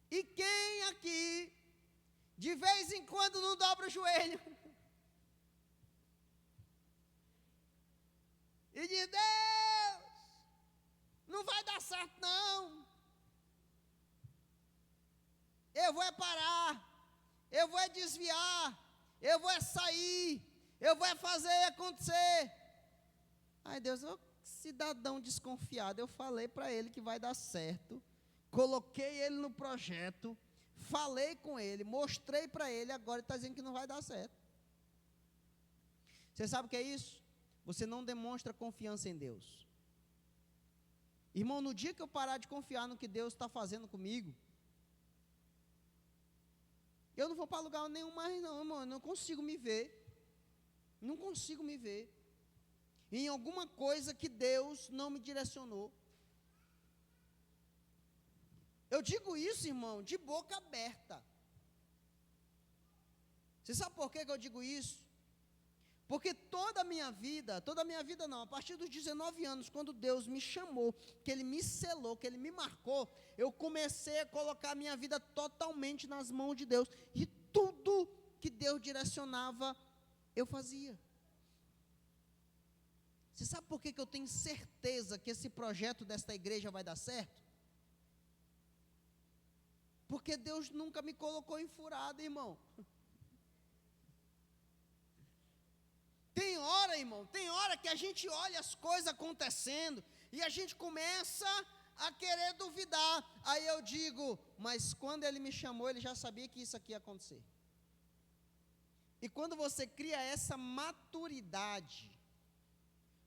E quem aqui, de vez em quando, não dobra o joelho? E diz: Deus, não vai dar certo não. Eu vou parar, eu vou desviar, eu vou sair, eu vou fazer acontecer. Ai Deus, ô cidadão desconfiado, eu falei para ele que vai dar certo, coloquei ele no projeto, falei com ele, mostrei para ele, agora ele está dizendo que não vai dar certo. Você sabe o que é isso? Você não demonstra confiança em Deus. Irmão, no dia que eu parar de confiar no que Deus está fazendo comigo, eu não vou para lugar nenhum mais não, irmão. Eu não consigo me ver. Não consigo me ver em alguma coisa que Deus não me direcionou. Eu digo isso, irmão, de boca aberta. Você sabe por que eu digo isso? Porque toda a minha vida não, a partir dos 19 anos, quando Deus me chamou, que Ele me selou, que Ele me marcou, eu comecei a colocar a minha vida totalmente nas mãos de Deus, e tudo que Deus direcionava, eu fazia. Você sabe por que eu tenho certeza que esse projeto desta igreja vai dar certo? Porque Deus nunca me colocou em furada, irmão. Tem hora, irmão, tem hora que a gente olha as coisas acontecendo e a gente começa a querer duvidar. Aí eu digo, mas quando Ele me chamou, Ele já sabia que isso aqui ia acontecer. E quando você cria essa maturidade,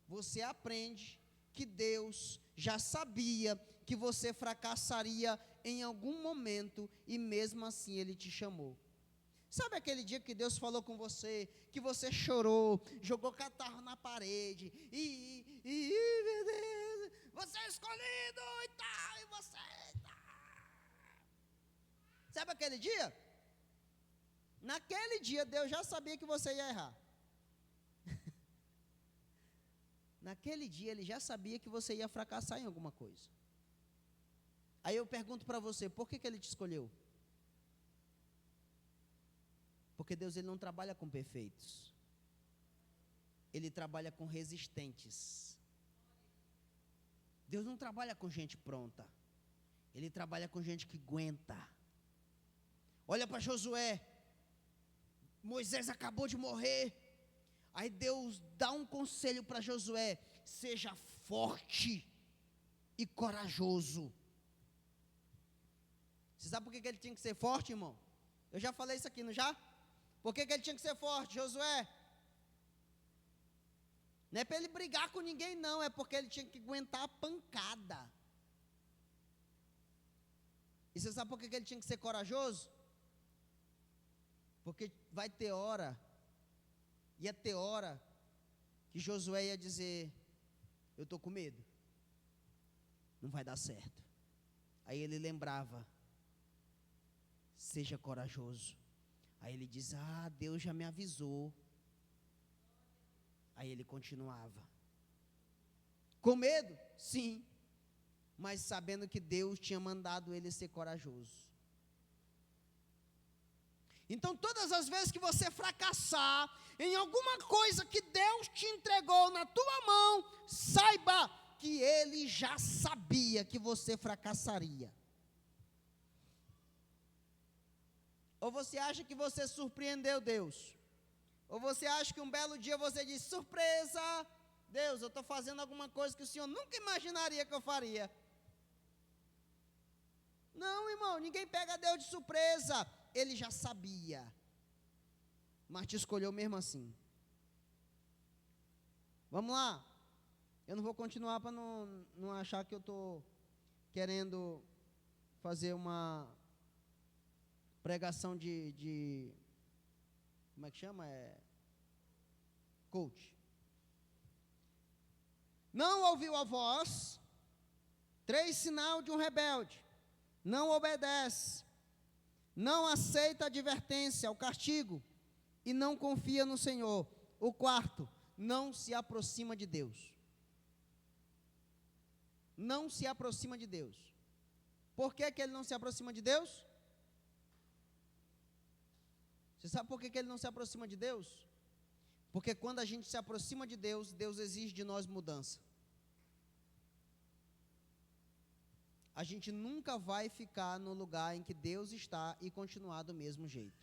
você aprende que Deus já sabia que você fracassaria em algum momento e mesmo assim Ele te chamou. Sabe aquele dia que Deus falou com você, que você chorou, jogou catarro na parede, meu Deus, você é escolhido e tal, e você tal. Sabe aquele dia? Naquele dia Deus já sabia que você ia errar. Naquele dia Ele já sabia que você ia fracassar em alguma coisa. Aí eu pergunto para você, por que Ele te escolheu? Porque Deus Ele não trabalha com perfeitos. Ele trabalha com resistentes. Deus não trabalha com gente pronta. Ele trabalha com gente que aguenta. Olha para Josué. Moisés acabou de morrer. Aí Deus dá um conselho para Josué: seja forte e corajoso. Você sabe por que ele tinha que ser forte, irmão? Eu já falei isso aqui, não já? Por que ele tinha que ser forte, Josué? Não é para ele brigar com ninguém, não. É porque ele tinha que aguentar a pancada. E você sabe por que ele tinha que ser corajoso? Porque vai ter hora, ia ter hora, que Josué ia dizer: eu estou com medo. Não vai dar certo. Aí ele lembrava: seja corajoso. Aí ele diz: Deus já me avisou. Aí ele continuava. Com medo? Sim. Mas sabendo que Deus tinha mandado ele ser corajoso. Então todas as vezes que você fracassar em alguma coisa que Deus te entregou na tua mão, saiba que Ele já sabia que você fracassaria. Ou você acha que você surpreendeu Deus? Ou você acha que um belo dia você diz, surpresa, Deus, eu estou fazendo alguma coisa que o Senhor nunca imaginaria que eu faria. Não, irmão, ninguém pega Deus de surpresa. Ele já sabia, mas te escolheu mesmo assim. Vamos lá. Eu não vou continuar para não achar que eu estou querendo fazer uma pregação de como é que chama? Coach. Não ouviu a voz, 3 sinal de um rebelde, não obedece, não aceita a advertência, o castigo, e não confia no Senhor. O 4, não se aproxima de Deus. Não se aproxima de Deus. Por que ele não se aproxima de Deus? Você sabe por que ele não se aproxima de Deus? Porque quando a gente se aproxima de Deus, Deus exige de nós mudança. A gente nunca vai ficar no lugar em que Deus está e continuar do mesmo jeito.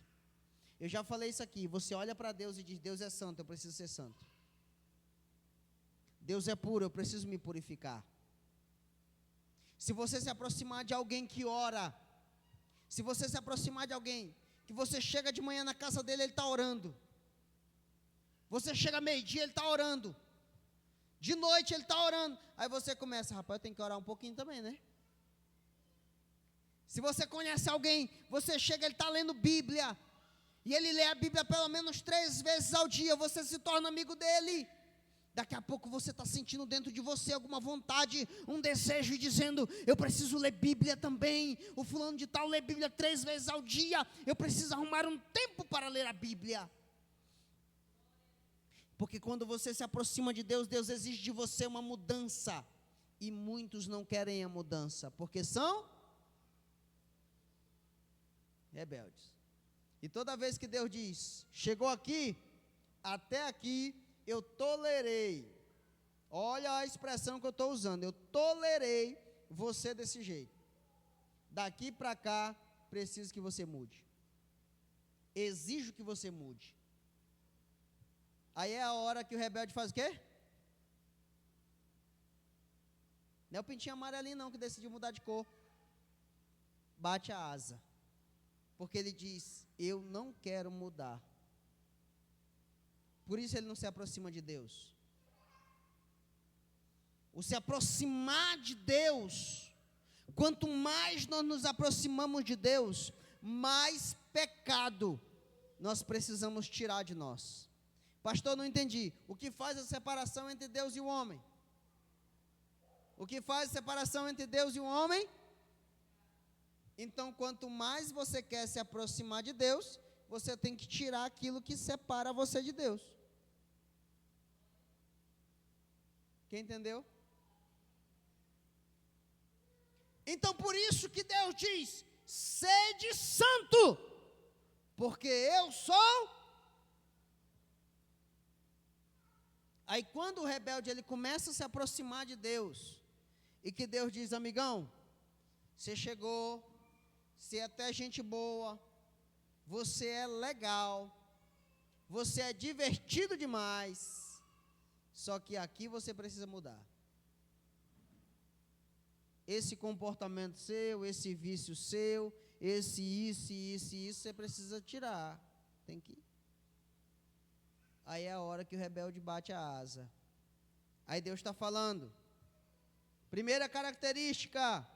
Eu já falei isso aqui, você olha para Deus e diz, Deus é santo, eu preciso ser santo. Deus é puro, eu preciso me purificar. Se você se aproximar de alguém que ora, se você se aproximar de alguém, que você chega de manhã na casa dele, ele está orando. Você chega meio-dia, ele está orando. De noite, ele está orando. Aí você começa, rapaz, eu tenho que orar um pouquinho também, né? Se você conhece alguém, você chega, ele está lendo Bíblia, e ele lê a Bíblia pelo menos 3 vezes ao dia, você se torna amigo dele. Daqui a pouco você está sentindo dentro de você alguma vontade, um desejo, e dizendo, eu preciso ler Bíblia também. O fulano de tal lê Bíblia 3 vezes ao dia, eu preciso arrumar um tempo para ler a Bíblia. Porque quando você se aproxima de Deus, Deus exige de você uma mudança. E muitos não querem a mudança, porque são rebeldes. E toda vez que Deus diz, chegou aqui, até aqui, eu tolerei, olha a expressão que eu estou usando, eu tolerei você desse jeito, daqui para cá, preciso que você mude, exijo que você mude. Aí é a hora que o rebelde faz o quê? Não é o pintinho amarelinho não, que decidiu mudar de cor, bate a asa, porque ele diz, eu não quero mudar. Por isso ele não se aproxima de Deus. O se aproximar de Deus, quanto mais nós nos aproximamos de Deus, mais pecado nós precisamos tirar de nós. Pastor, não entendi. O que faz a separação entre Deus e o homem? O que faz a separação entre Deus e o homem? Então, quanto mais você quer se aproximar de Deus, você tem que tirar aquilo que separa você de Deus. Quem entendeu? Então, por isso que Deus diz, sede santo, porque eu sou. Aí quando o rebelde ele começa a se aproximar de Deus, e que Deus diz, amigão, você chegou, você é até gente boa, você é legal, você é divertido demais, só que aqui você precisa mudar. Esse comportamento seu, esse vício seu, isso, você precisa tirar. Tem que. Aí é a hora que o rebelde bate a asa. Aí Deus está falando. Primeira característica,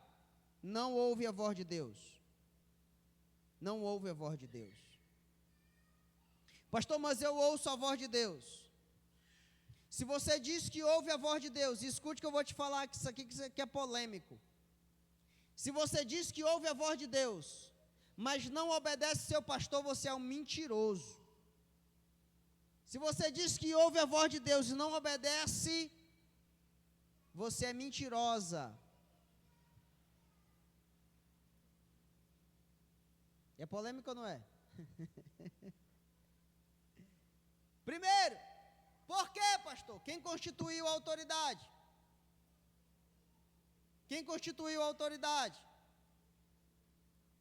não ouve a voz de Deus. Não ouve a voz de Deus. Pastor, mas eu ouço a voz de Deus. Se você diz que ouve a voz de Deus, escute que eu vou te falar que isso aqui que é polêmico. Se você diz que ouve a voz de Deus, mas não obedece seu pastor, você é um mentiroso. Se você diz que ouve a voz de Deus e não obedece, você é mentirosa. É polêmico ou não é? Primeiro, por quê, pastor? Quem constituiu a autoridade? Quem constituiu a autoridade?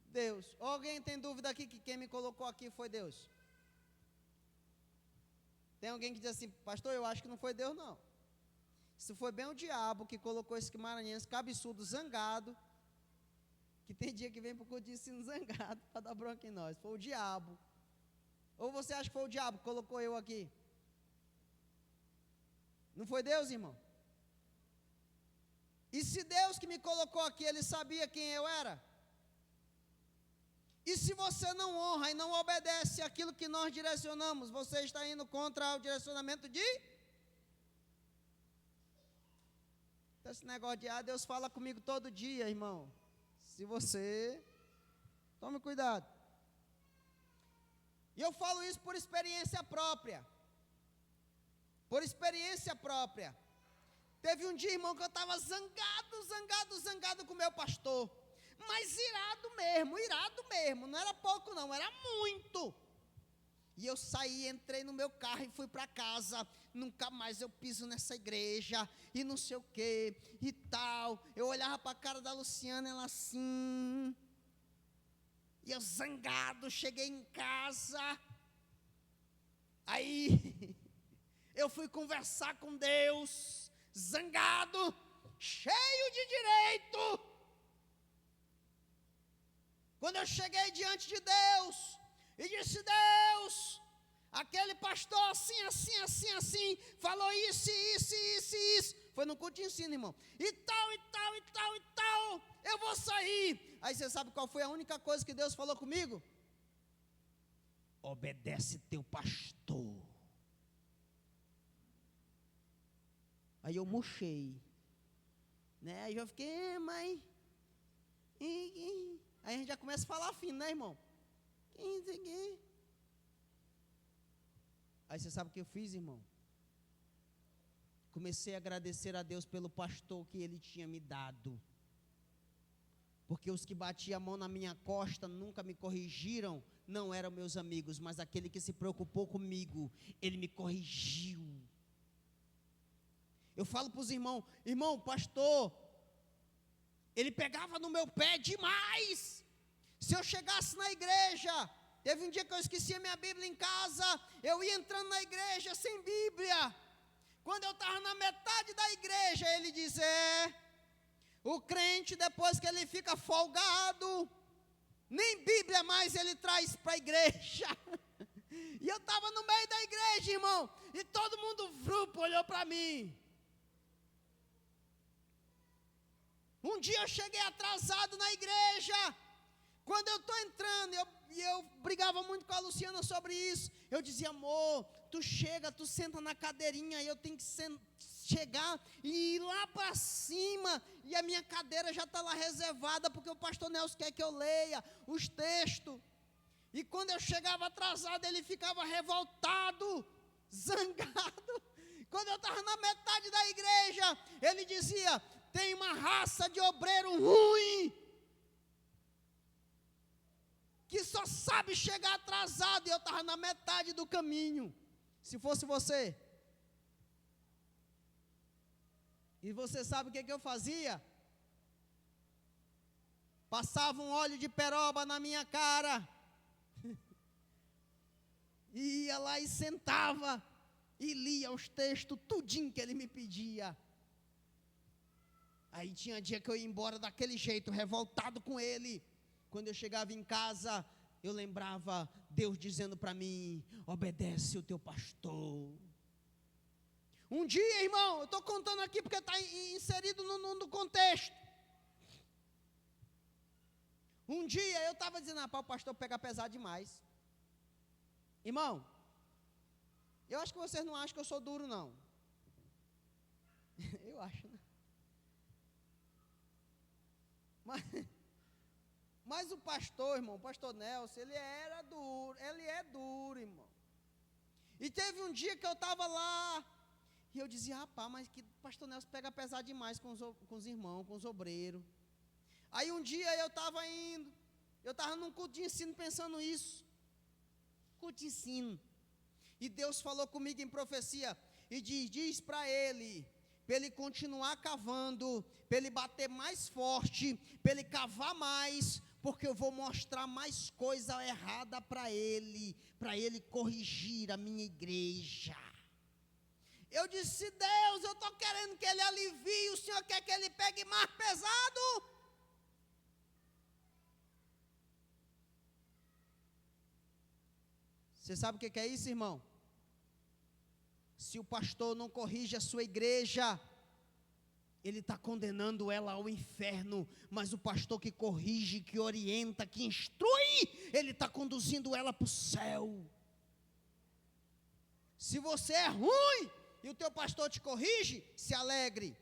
Deus. Alguém tem dúvida aqui que quem me colocou aqui foi Deus? Tem alguém que diz assim, pastor, eu acho que não foi Deus, não. Isso foi bem o diabo que colocou esse maranhense cabeçudo, zangado, que tem dia que vem para o culto de ensino zangado, para dar bronca em nós. Foi o diabo. Ou você acha que foi o diabo que colocou eu aqui? Não foi Deus, irmão? E se Deus que me colocou aqui, Ele sabia quem eu era? E se você não honra e não obedece aquilo que nós direcionamos, você está indo contra o direcionamento de... Então, esse negócio de, Deus fala comigo todo dia, irmão. Se você... Tome cuidado. E eu falo isso por experiência própria. Por experiência própria. Teve um dia, irmão, que eu estava zangado com o meu pastor. Mas irado mesmo, não era pouco não, era muito. E eu saí, entrei no meu carro e fui para casa. Nunca mais eu piso nessa igreja, e não sei o que, e tal. Eu olhava para a cara da Luciana, ela assim. E eu zangado, cheguei em casa. Aí, eu fui conversar com Deus, zangado, cheio de direito. Quando eu cheguei diante de Deus, e disse, Deus, aquele pastor assim, falou isso, foi no culto de ensino, irmão, e tal, eu vou sair. Aí você sabe qual foi a única coisa que Deus falou comigo? Obedece teu pastor. Aí eu murchei, né? Aí eu fiquei, mãe. Aí a gente já começa a falar fino, né, irmão? Aí você sabe o que eu fiz, irmão? Comecei a agradecer a Deus pelo pastor que Ele tinha me dado. Porque os que batiam a mão na minha costa nunca me corrigiram, não eram meus amigos, mas aquele que se preocupou comigo, ele me corrigiu. Eu falo para os irmãos, irmão, pastor, ele pegava no meu pé demais. Se eu chegasse na igreja, teve um dia que eu esqueci a minha Bíblia em casa, eu ia entrando na igreja sem Bíblia. Quando eu estava na metade da igreja, ele disse, o crente depois que ele fica folgado, nem Bíblia mais ele traz para a igreja. E eu estava no meio da igreja, irmão, e todo mundo olhou para mim. Um dia eu cheguei atrasado na igreja. Quando eu estou entrando, eu brigava muito com a Luciana sobre isso. Eu dizia, amor, tu chega, tu senta na cadeirinha, eu tenho que chegar e ir lá para cima. E a minha cadeira já está lá reservada, porque o pastor Nelson quer que eu leia os textos. E quando eu chegava atrasado, ele ficava revoltado, zangado. Quando eu estava na metade da igreja, ele dizia, tem uma raça de obreiro ruim, que só sabe chegar atrasado, e eu estava na metade do caminho. Se fosse você, e você sabe o que eu fazia? Passava um óleo de peroba na minha cara, e ia lá e sentava, e lia os textos, tudinho que ele me pedia. Aí tinha dia que eu ia embora daquele jeito, revoltado com ele. Quando eu chegava em casa, eu lembrava Deus dizendo para mim, obedece o teu pastor. Um dia, irmão, eu estou contando aqui porque está inserido no contexto. Um dia eu estava dizendo, o pastor pega pesado demais. Irmão, eu acho que vocês não acham que eu sou duro, não. Eu acho, né? Mas o pastor, irmão, o pastor Nelson, ele é duro, irmão. E teve um dia que eu estava lá, e eu dizia, rapaz, mas que o pastor Nelson pega pesado demais com os irmãos, com os obreiros. Aí um dia eu estava num culto de ensino pensando isso, culto de ensino. E Deus falou comigo em profecia, e diz para ele continuar cavando, para ele bater mais forte, para ele cavar mais, porque eu vou mostrar mais coisa errada para ele corrigir a minha igreja. Eu disse: Deus, eu estou querendo que ele alivie, o Senhor quer que ele pegue mais pesado. Você sabe o que é isso, irmão? Se o pastor não corrige a sua igreja, ele está condenando ela ao inferno. Mas o pastor que corrige, que orienta, que instrui, ele está conduzindo ela para o céu. Se você é ruim e o teu pastor te corrige, se alegre,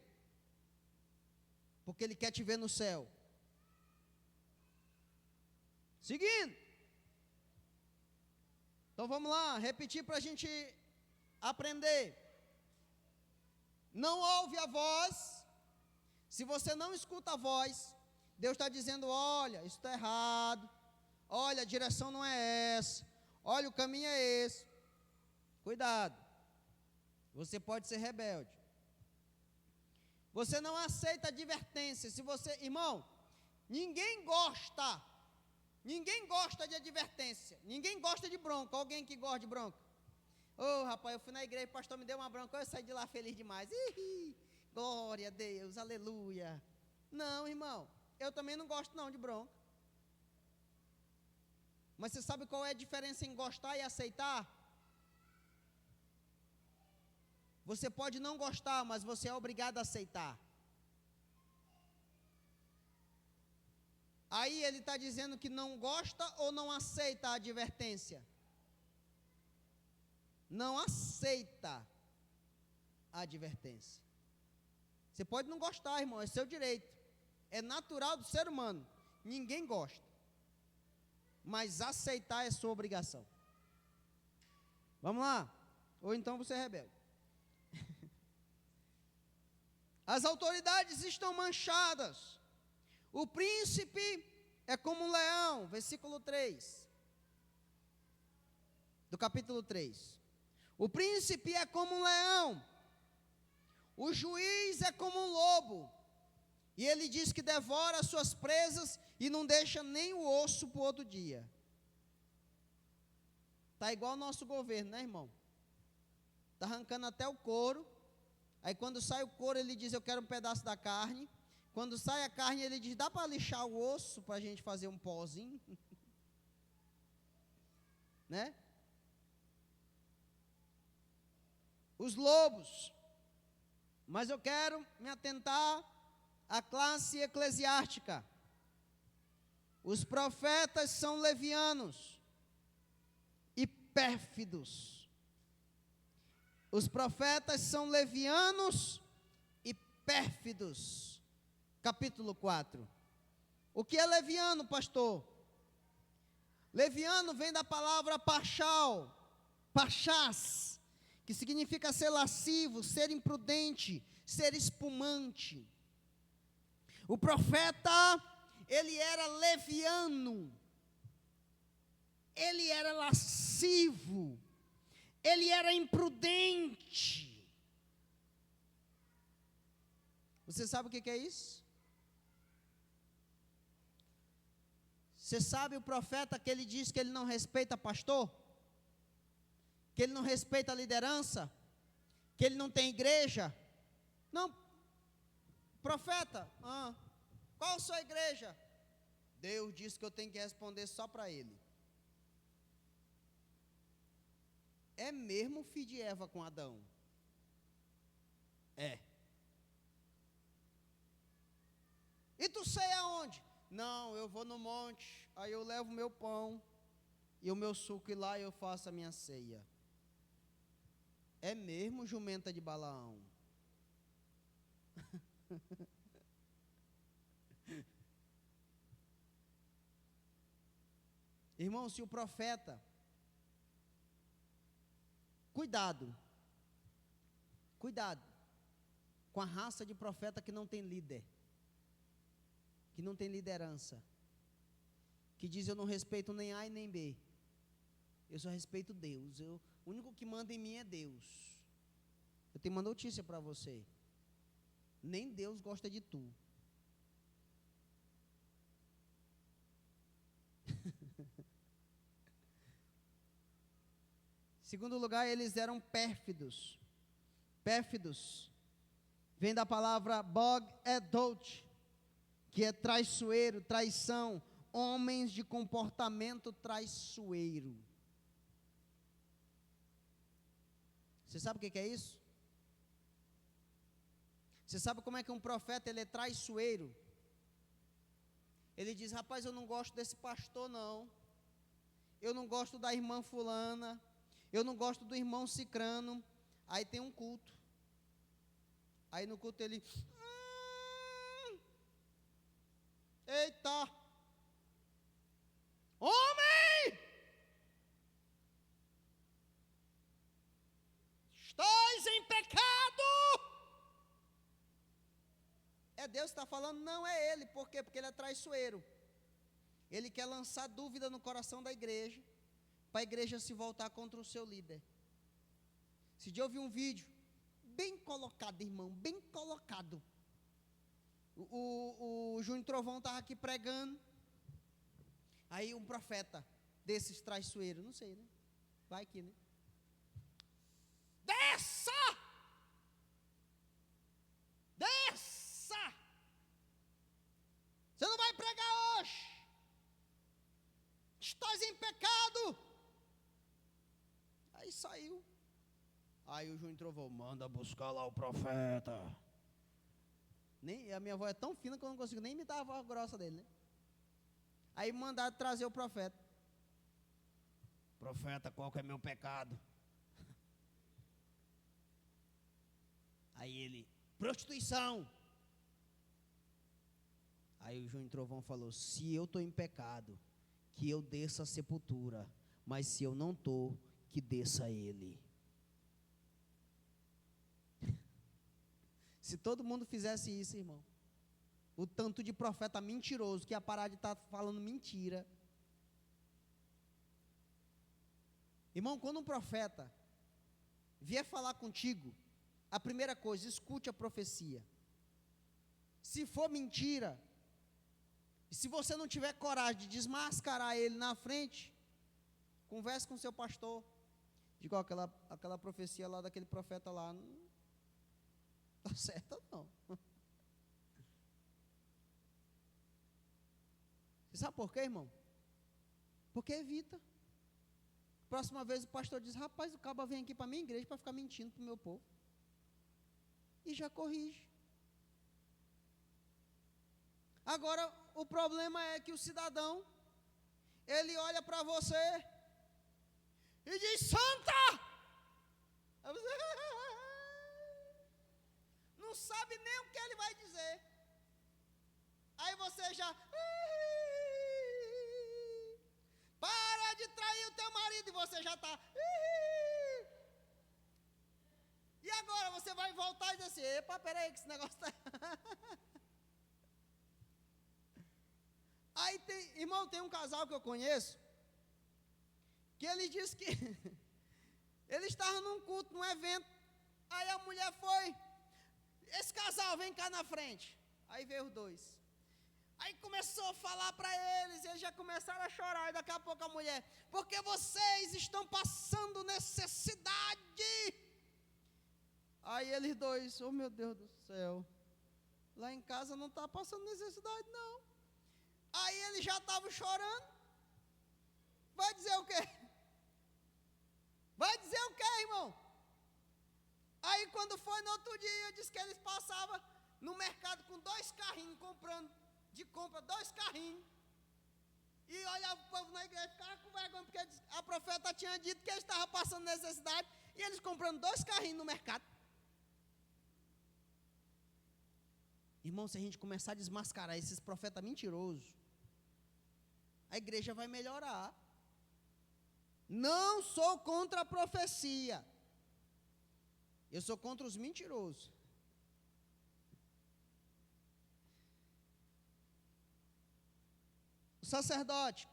porque ele quer te ver no céu. Seguindo. Então vamos lá, repetir para a gente aprender. Não ouve a voz. Se você não escuta a voz, Deus está dizendo: olha, isso está errado. Olha, a direção não é essa. Olha, o caminho é esse. Cuidado. Você pode ser rebelde. Você não aceita advertência. Se você, irmão, ninguém gosta de advertência. Ninguém gosta de bronca. Alguém que gosta de bronca? Ô, rapaz, eu fui na igreja, o pastor me deu uma bronca, eu saí de lá feliz demais. Glória a Deus, aleluia. Não, irmão, eu também não gosto não de bronca. Mas você sabe qual é a diferença em gostar e aceitar? Você pode não gostar, mas você é obrigado a aceitar. Aí ele está dizendo que não gosta ou não aceita a advertência? Não aceita a advertência. Você pode não gostar, irmão, é seu direito. É natural do ser humano. Ninguém gosta. Mas aceitar é sua obrigação. Vamos lá? Ou então você é rebelde. As autoridades estão manchadas. O príncipe é como um leão, versículo 3, do capítulo 3. O príncipe é como um leão, o juiz é como um lobo, e ele diz que devora as suas presas e não deixa nem o osso para o outro dia. Está igual o nosso governo, né, irmão? Está arrancando até o couro. Aí quando sai o couro, ele diz: eu quero um pedaço da carne. Quando sai a carne, ele diz: dá para lixar o osso para a gente fazer um pozinho? Né? Os lobos. Mas eu quero me atentar à classe eclesiástica. Os profetas são levianos e pérfidos. Os profetas são levianos e pérfidos. Capítulo 4. O que é leviano, pastor? Leviano vem da palavra pachal, pachás, que significa ser lascivo, ser imprudente, ser espumante. O profeta, ele era leviano, ele era lascivo, ele era imprudente. Você sabe o que é isso? Você sabe o profeta que ele diz que ele não respeita pastor? Que ele não respeita a liderança? Que ele não tem igreja? Não. Profeta, qual a sua igreja? Deus disse que eu tenho que responder só para ele. É mesmo o filho de Eva com Adão? É. E tu sei aonde? Não, eu vou no monte, aí eu levo o meu pão e o meu suco, e lá eu faço a minha ceia. É mesmo jumenta de Balaão? Irmão, se o profeta, cuidado com a raça de profeta que não tem líder, que não tem liderança, que diz: eu não respeito nem A e nem B, eu só respeito Deus, o único que manda em mim é Deus. Eu tenho uma notícia para você: nem Deus gosta de tu. Segundo lugar, eles eram pérfidos. Pérfidos vem da palavra bog edot, que é traiçoeiro, traição, homens de comportamento traiçoeiro. Você sabe o que é isso? Você sabe como é que um profeta ele é traiçoeiro? Ele diz: rapaz, eu não gosto desse pastor não, eu não gosto da irmã fulana, eu não gosto do irmão cicrano. Aí tem um culto, aí no culto ele, eita, homem, estás em pecado. É Deus que está falando? Não é ele. Por quê? Porque ele é traiçoeiro. Ele quer lançar dúvida no coração da igreja, para a igreja se voltar contra o seu líder. Esse dia eu vi um vídeo, bem colocado, irmão, bem colocado. O Júnior Trovão estava aqui pregando, aí um profeta desses traiçoeiros, não sei, né? Vai que, né? Desça! Desça! Você não vai pregar hoje. Estás em pecado. Aí saiu. Aí o Júnior Trovão, manda buscar lá o profeta. Nem, a minha voz é tão fina que eu não consigo nem imitar a voz grossa dele, né? Aí mandaram trazer o profeta. Profeta, qual que é meu pecado? Aí ele, prostituição. Aí o Júnior Trovão falou: se eu estou em pecado, que eu desça a sepultura, mas se eu não estou, que desça ele. Se todo mundo fizesse isso, irmão, o tanto de profeta mentiroso que ia parar de estar falando mentira. Irmão, quando um profeta vier falar contigo, a primeira coisa, escute a profecia. Se for mentira, e se você não tiver coragem de desmascarar ele na frente, converse com seu pastor. Diga, aquela profecia lá daquele profeta lá, não está certa não. Você sabe por quê, irmão? Porque evita. Próxima vez o pastor diz: rapaz, o caba vem aqui para a minha igreja para ficar mentindo para o meu povo. E já corrige. Agora, o problema é que o cidadão, ele olha para você e diz: santa! Não sabe nem o que ele vai dizer. Aí você já, para de trair o teu marido, e você já está, e agora você vai voltar e dizer assim: epa, peraí que esse negócio está Aí irmão, tem um casal que eu conheço, que ele disse que ele estava num culto, num evento, aí a mulher foi, esse casal, vem cá na frente. Aí veio os dois. Aí começou a falar para eles, e eles já começaram a chorar, e daqui a pouco a mulher: porque vocês estão passando necessidade. Aí eles dois: oh meu Deus do céu, lá em casa não está passando necessidade não. Aí eles já estavam chorando. Vai dizer o quê? Vai dizer o quê, irmão? Aí quando foi no outro dia, disse que eles passavam no mercado com 2 carrinhos, comprando de compra 2 carrinhos. E olhava o povo na igreja, ficava com vergonha, porque a profeta tinha dito que eles estavam passando necessidade, e eles comprando 2 carrinhos no mercado. Irmão, se a gente começar a desmascarar esses profetas mentirosos, a igreja vai melhorar. Não sou contra a profecia, eu sou contra os mentirosos. Os sacerdotes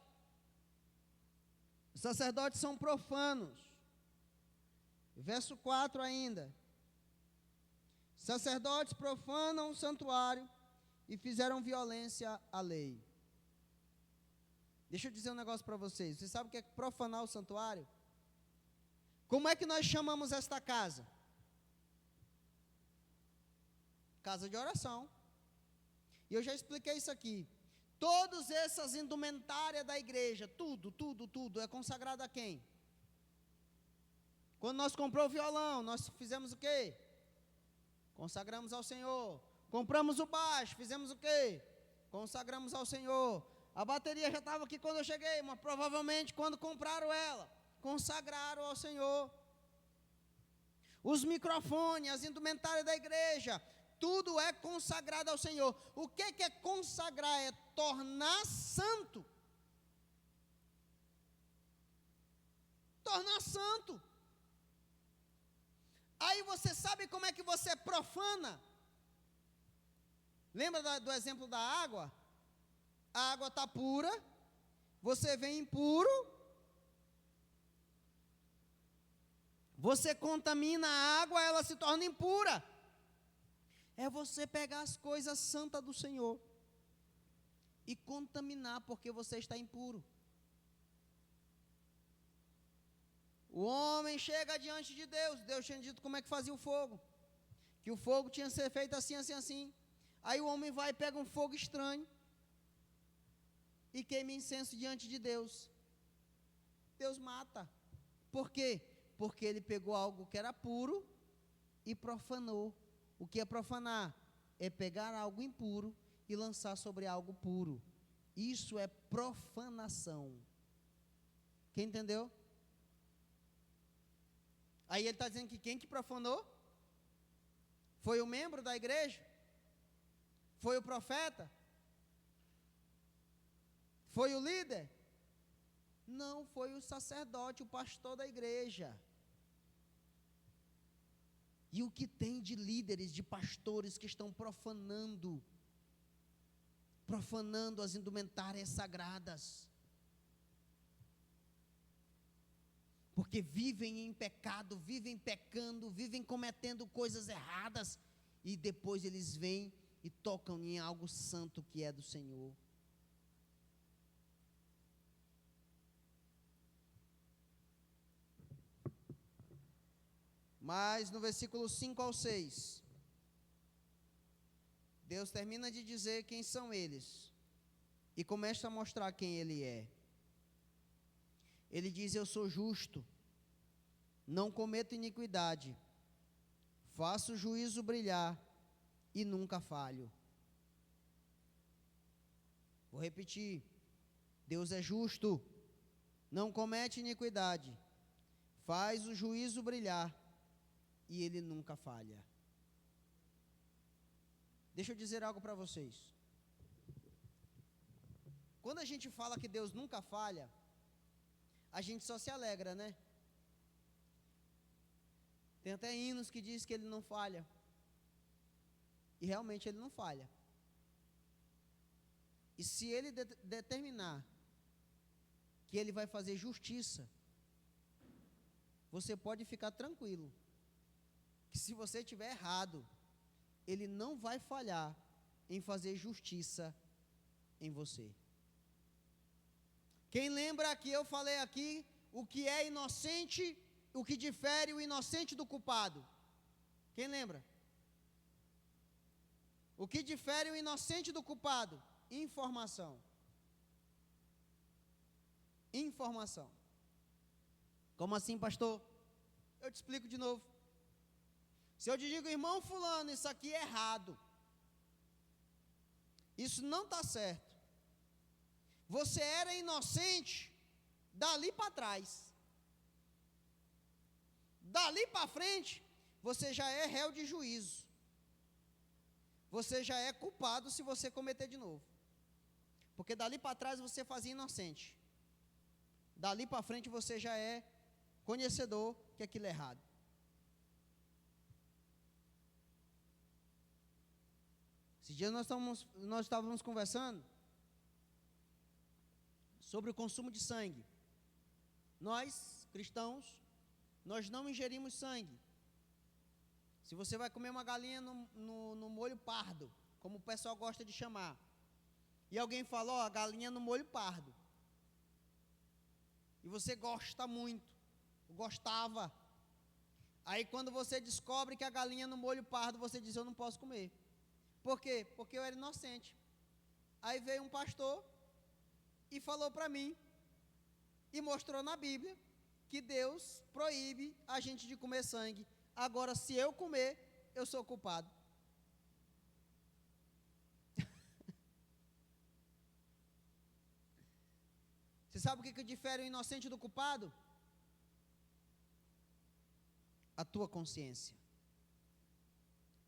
são profanos. Verso 4 ainda. Sacerdotes profanam o santuário e fizeram violência à lei. Deixa eu dizer um negócio para vocês. Vocês sabem o que é profanar o santuário? Como é que nós chamamos esta casa? Casa de oração. E eu já expliquei isso aqui. Todas essas indumentárias da igreja, tudo é consagrado a quem? Quando nós compramos o violão, nós fizemos o quê? Consagramos ao Senhor. Compramos o baixo, fizemos o quê? Consagramos ao Senhor. A bateria já estava aqui quando eu cheguei, mas provavelmente quando compraram ela, consagraram ao Senhor. Os microfones, as indumentárias da igreja, tudo é consagrado ao Senhor. O que é consagrar? É tornar santo. Tornar santo. Aí você sabe como é que você profana? Lembra do exemplo da água? A água está pura, você vem impuro, você contamina a água, ela se torna impura. É você pegar as coisas santas do Senhor e contaminar porque você está impuro. O homem chega diante de Deus. Deus tinha dito como é que fazia o fogo. Que o fogo tinha que ser feito assim, assim, assim. Aí o homem vai e pega um fogo estranho e queima incenso diante de Deus. Deus mata. Por quê? Porque ele pegou algo que era puro e profanou. O que é profanar? É pegar algo impuro e lançar sobre algo puro. Isso é profanação. Quem entendeu? Aí ele está dizendo que quem que profanou? Foi o membro da igreja? Foi o profeta? Foi o líder? Não, foi o sacerdote, o pastor da igreja. E o que tem de líderes, de pastores que estão profanando as indumentárias sagradas. Porque vivem em pecado, vivem pecando, vivem cometendo coisas erradas, e depois eles vêm e tocam em algo santo que é do Senhor. Mas no versículo 5 ao 6, Deus termina de dizer quem são eles, e começa a mostrar quem Ele é. Ele diz: eu sou justo, não cometo iniquidade, faço o juízo brilhar e nunca falho. Vou repetir: Deus é justo, não comete iniquidade, faz o juízo brilhar e Ele nunca falha. Deixa eu dizer algo para vocês. Quando a gente fala que Deus nunca falha, a gente só se alegra, né? Tem até hinos que diz que Ele não falha. E realmente Ele não falha. E se Ele determinar que Ele vai fazer justiça, você pode ficar tranquilo, que se você estiver errado, Ele não vai falhar em fazer justiça em você. Quem lembra que eu falei aqui o que é inocente, o que difere o inocente do culpado? Quem lembra? O que difere o inocente do culpado? Informação. Informação. Como assim, pastor? Eu te explico de novo. Se eu te digo, irmão fulano, isso aqui é errado, isso não está certo, você era inocente dali para trás, dali para frente, você já é réu de juízo, você já é culpado se você cometer de novo, porque dali para trás você fazia inocente, dali para frente você já é conhecedor que aquilo é errado. Esse dia nós estávamos conversando sobre o consumo de sangue. Nós, cristãos, nós não ingerimos sangue. Se você vai comer uma galinha no molho pardo, como o pessoal gosta de chamar, e alguém fala, ó, galinha no molho pardo, e você gosta muito, gostava, aí quando você descobre que a galinha no molho pardo, você diz, eu não posso comer. Por quê? Porque eu era inocente. Aí veio um pastor e falou para mim, e mostrou na Bíblia, que Deus proíbe a gente de comer sangue. Agora, se eu comer, eu sou culpado. Você sabe o que difere o inocente do culpado? A tua consciência.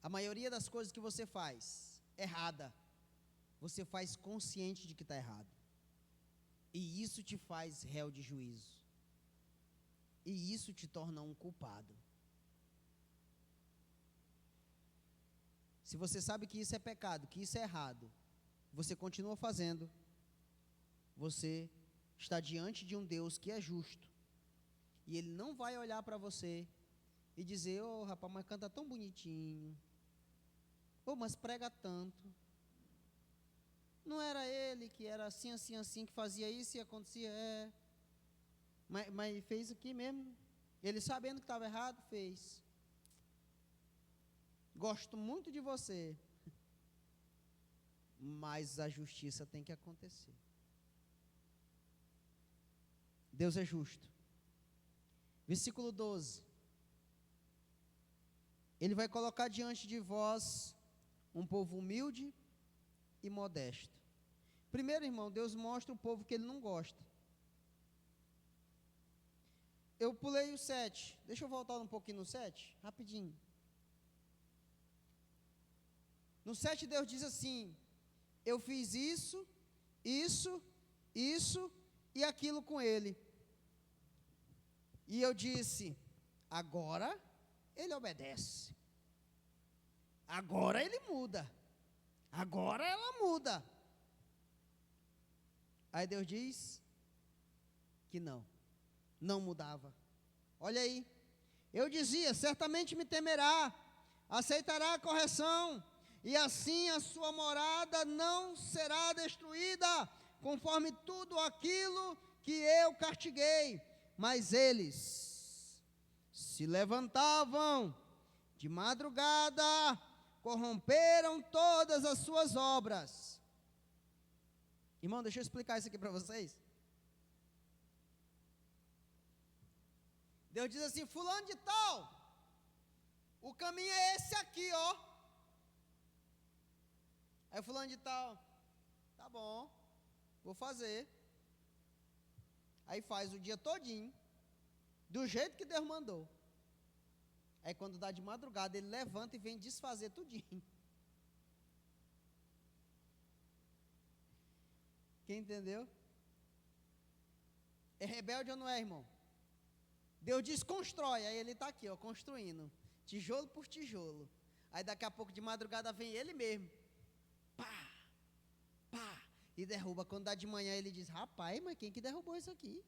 A maioria das coisas que você faz errada, você faz consciente de que está errado. E isso te faz réu de juízo. E isso te torna um culpado. Se você sabe que isso é pecado, que isso é errado, você continua fazendo, você está diante de um Deus que é justo. E Ele não vai olhar para você e dizer, ô rapaz, mas canta tão bonitinho. Ô, mas prega tanto. Não era ele que era assim, assim, assim, que fazia isso e acontecia? Mas fez aqui mesmo. Ele sabendo que estava errado, fez. Gosto muito de você. Mas a justiça tem que acontecer. Deus é justo. Versículo 12. Ele vai colocar diante de vós um povo humilde e modesto. Primeiro, irmão, Deus mostra o povo que Ele não gosta. Eu pulei o 7. Deixa eu voltar um pouquinho no 7, rapidinho. No 7 Deus diz assim, eu fiz isso, isso, isso e aquilo com ele. E eu disse, agora ele obedece. Agora ele muda. Agora ela muda. Aí Deus diz que não mudava. Olha aí. Eu dizia, certamente me temerá, aceitará a correção, e assim a sua morada não será destruída, conforme tudo aquilo que eu castiguei. Mas eles se levantavam de madrugada, corromperam todas as suas obras. Irmão, deixa eu explicar isso aqui para vocês. Deus diz assim, fulano de tal, o caminho é esse aqui, ó. Aí fulano de tal, tá bom, vou fazer. Aí faz o dia todinho, do jeito que Deus mandou. Aí quando dá de madrugada, ele levanta e vem desfazer tudinho. Quem entendeu? É rebelde ou não é, irmão? Deus diz constrói, aí ele está aqui, ó, construindo, tijolo por tijolo. Aí daqui a pouco de madrugada vem ele mesmo, pá, pá, e derruba. Quando dá de manhã ele diz, rapaz, mas quem que derrubou isso aqui?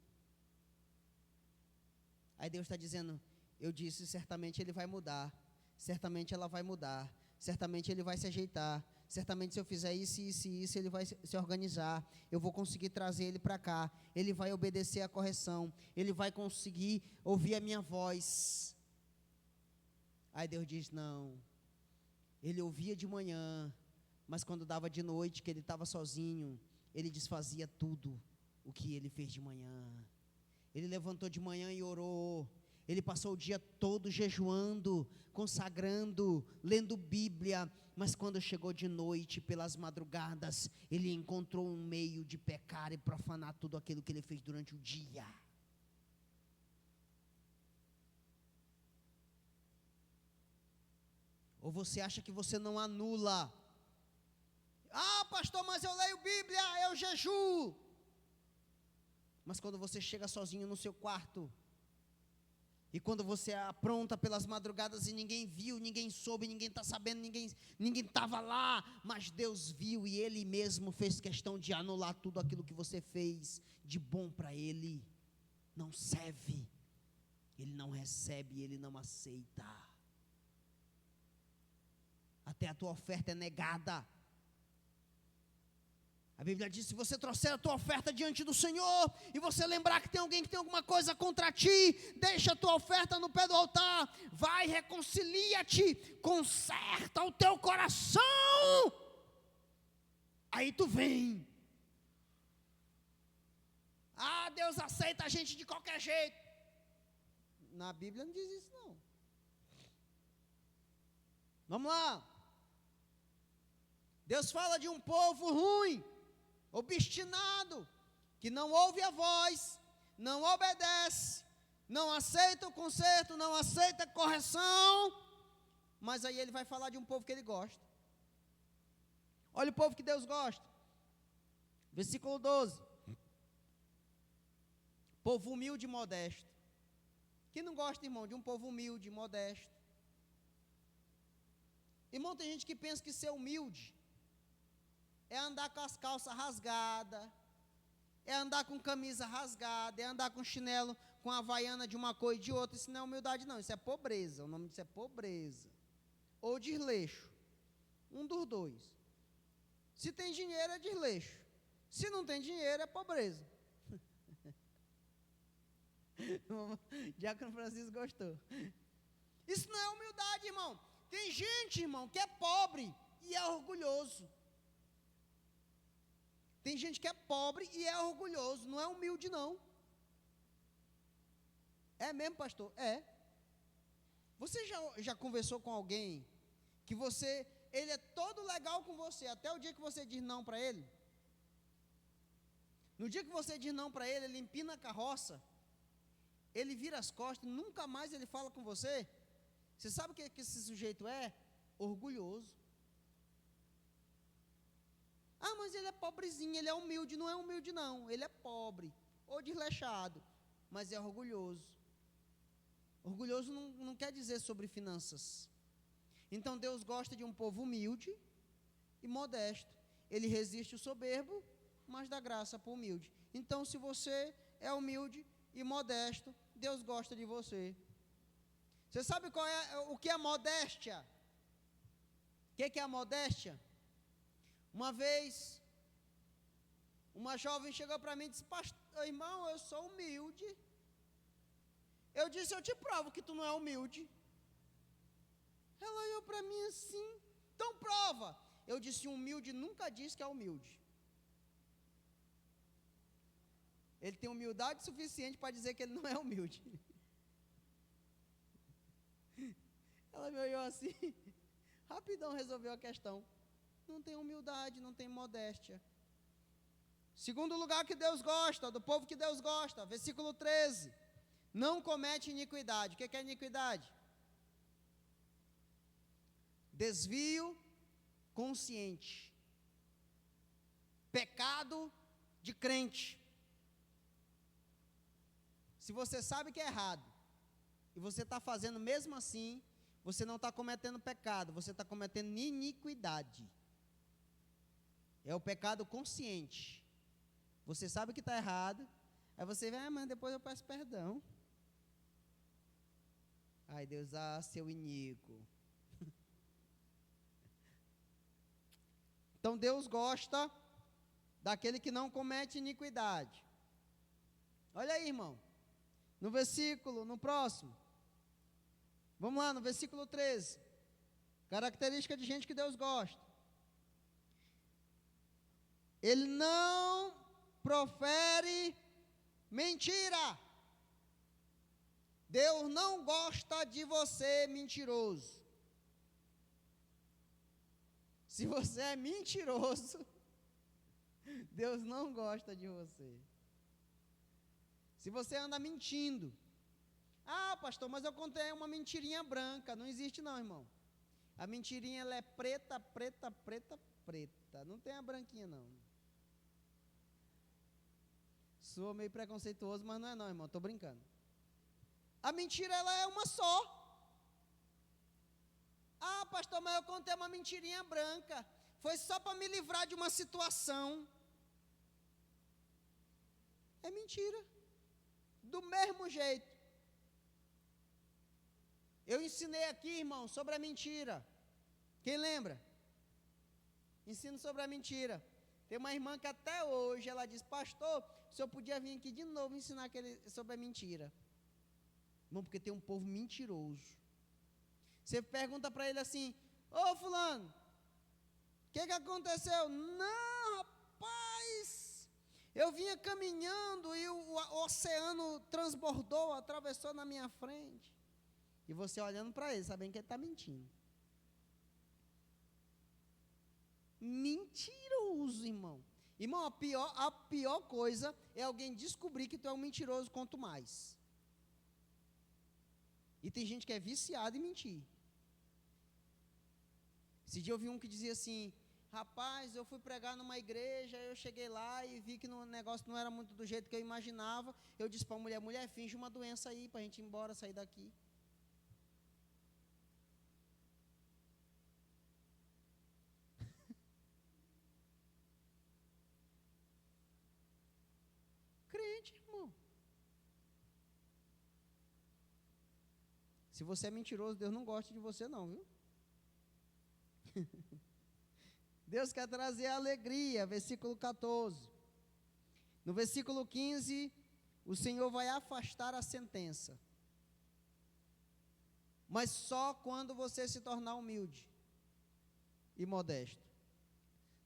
Aí Deus está dizendo, eu disse, certamente ele vai mudar, certamente ela vai mudar, certamente ele vai se ajeitar, certamente se eu fizer isso, isso e isso, ele vai se organizar, eu vou conseguir trazer ele para cá, ele vai obedecer a correção, ele vai conseguir ouvir a minha voz. Aí Deus diz, não, ele ouvia de manhã, mas quando dava de noite, que ele estava sozinho, ele desfazia tudo o que ele fez de manhã. Ele levantou de manhã e orou. Ele passou o dia todo jejuando, consagrando, lendo Bíblia. Mas quando chegou de noite, pelas madrugadas, ele encontrou um meio de pecar e profanar tudo aquilo que ele fez durante o dia. Ou você acha que você não anula? Ah, pastor, mas eu leio Bíblia, eu jejuo. Mas quando você chega sozinho no seu quarto, e quando você apronta pelas madrugadas e ninguém viu, ninguém soube, ninguém está sabendo, ninguém estava lá, mas Deus viu e Ele mesmo fez questão de anular tudo aquilo que você fez de bom para Ele. Não serve, Ele não recebe, Ele não aceita. Até a tua oferta é negada. A Bíblia diz, se você trouxer a tua oferta diante do Senhor, e você lembrar que tem alguém que tem alguma coisa contra ti, deixa a tua oferta no pé do altar, vai, reconcilia-te, conserta o teu coração, aí tu vem. Ah, Deus aceita a gente de qualquer jeito. Na Bíblia não diz isso não. Vamos lá. Deus fala de um povo ruim, obstinado, que não ouve a voz, não obedece, não aceita o conserto, não aceita a correção, mas aí ele vai falar de um povo que ele gosta. Olha o povo que Deus gosta. Versículo 12. Povo humilde e modesto. Quem não gosta, irmão, de um povo humilde e modesto? Irmão, tem gente que pensa que ser humilde é andar com as calças rasgadas, é andar com camisa rasgada, é andar com chinelo, com a havaiana de uma cor e de outra. Isso não é humildade não, isso é pobreza. O nome disso é pobreza. Ou desleixo. Um dos dois. Se tem dinheiro é desleixo. Se não tem dinheiro é pobreza. O Diácono Francisco gostou. Isso não é humildade, irmão. Tem gente, irmão, que é pobre e é orgulhoso. Tem gente que é pobre e é orgulhoso, não é humilde não. É mesmo, pastor? É. Você já conversou com alguém que ele é todo legal com você, até o dia que você diz não para ele? No dia que você diz não para ele empina a carroça, ele vira as costas, nunca mais ele fala com você. Você sabe o que esse sujeito é? Orgulhoso. Ah, mas ele é pobrezinho, ele é humilde. Não é humilde não, ele é pobre, ou desleixado, mas é orgulhoso. Orgulhoso não quer dizer sobre finanças. Então Deus gosta de um povo humilde e modesto. Ele resiste o soberbo, mas dá graça para o humilde. Então se você é humilde e modesto, Deus gosta de você. Você sabe o que é modéstia? O que é a modéstia? Uma vez, uma jovem chegou para mim e disse, pastor, irmão, eu sou humilde. Eu disse, eu te provo que tu não é humilde. Ela olhou para mim assim, então prova. Eu disse, humilde nunca diz que é humilde. Ele tem humildade suficiente para dizer que ele não é humilde. Ela me olhou assim, rapidão resolveu a questão. Não tem humildade, não tem modéstia. Segundo lugar que Deus gosta, do povo que Deus gosta, versículo 13. Não comete iniquidade. O que é iniquidade? Desvio consciente. Pecado de crente. Se você sabe que é errado, e você está fazendo mesmo assim, você não está cometendo pecado, você está cometendo iniquidade. É o pecado consciente. Você sabe que está errado, aí você vem, mas depois eu peço perdão. Ai, Deus, seu iníquo. Então Deus gosta daquele que não comete iniquidade. Olha aí, irmão. No próximo. Vamos lá, no versículo 13. Característica de gente que Deus gosta. Ele não profere mentira. Deus não gosta de você mentiroso. Se você é mentiroso, Deus não gosta de você. Se você anda mentindo, ah, pastor, mas eu contei uma mentirinha branca. Não existe não, irmão. A mentirinha ela é preta, preta, preta, preta. Não tem a branquinha não. Sou meio preconceituoso, mas não é não, irmão, estou brincando. A mentira, ela é uma só. Ah, pastor, mas eu contei uma mentirinha branca. Foi só para me livrar de uma situação. É mentira. Do mesmo jeito. Eu ensinei aqui, irmão, sobre a mentira. Quem lembra? Ensino sobre a mentira. Tem uma irmã que até hoje ela diz: pastor, o senhor podia vir aqui de novo ensinar sobre a mentira. Não, porque tem um povo mentiroso. Você pergunta para ele assim: ô fulano, o que aconteceu? Não, rapaz, eu vinha caminhando e o oceano transbordou, atravessou na minha frente. E você olhando para ele, sabendo que ele está mentindo. Mentiroso, irmão. Irmão, a pior coisa é alguém descobrir que tu é um mentiroso, quanto mais. E tem gente que é viciada em mentir. Esse dia eu vi um que dizia assim: rapaz, eu fui pregar numa igreja, eu cheguei lá e vi que o negócio não era muito do jeito que eu imaginava. Eu disse para a mulher: mulher, finge uma doença aí para a gente ir embora, sair daqui. Crente, irmão. Se você é mentiroso, Deus não gosta de você não, viu? Deus quer trazer alegria, versículo 14. No versículo 15, o Senhor vai afastar a sentença. Mas só quando você se tornar humilde e modesto.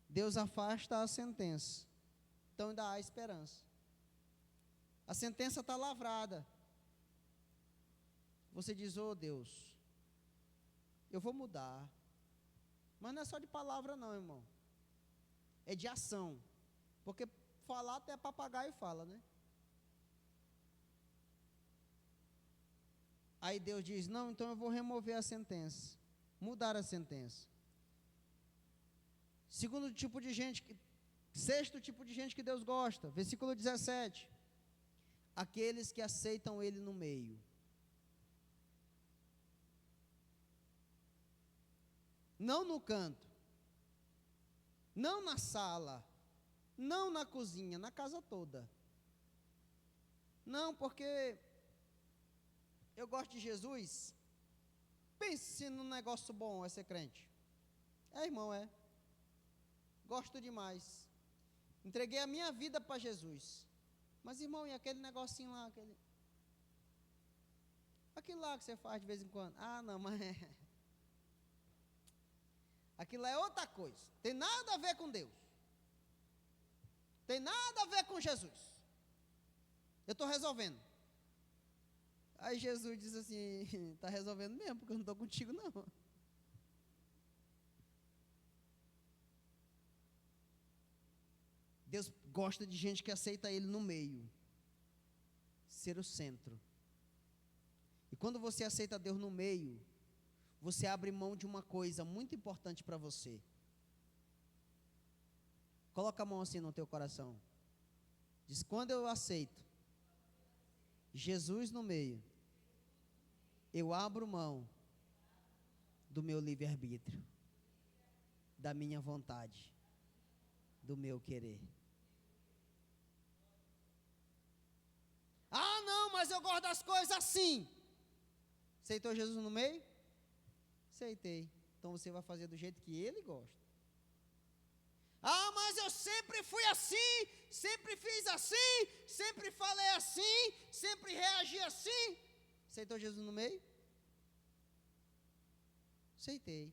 Deus afasta a sentença. Então ainda há esperança. A sentença está lavrada. Você diz: ô Deus, eu vou mudar. Mas não é só de palavra não, irmão. É de ação. Porque falar até papagaio fala, né? Aí Deus diz: não, então eu vou remover a sentença. Mudar a sentença. Sexto tipo de gente que Deus gosta. Versículo 17. Aqueles que aceitam Ele no meio. Não no canto, não na sala, não na cozinha, na casa toda. Não, porque eu gosto de Jesus. Pense num negócio bom, é ser crente. É, irmão, é. Gosto demais. Entreguei a minha vida para Jesus. Mas, irmão, e aquele negocinho lá, aquilo lá que você faz de vez em quando? Ah, não, mas aquilo é outra coisa. Tem nada a ver com Deus. Tem nada a ver com Jesus. Eu estou resolvendo. Aí Jesus diz assim: está resolvendo mesmo, porque eu não estou contigo não. Deus gosta de gente que aceita Ele no meio. Ser o centro. E quando você aceita Deus no meio, você abre mão de uma coisa muito importante para você. Coloca a mão assim no teu coração. Diz: quando eu aceito Jesus no meio, eu abro mão do meu livre-arbítrio, da minha vontade, do meu querer. Ah, não, mas eu gosto das coisas assim. Aceitou Jesus no meio? Aceitei. Então você vai fazer do jeito que Ele gosta. Ah, mas eu sempre fui assim, sempre fiz assim, sempre falei assim, sempre reagi assim. Aceitou Jesus no meio? Aceitei.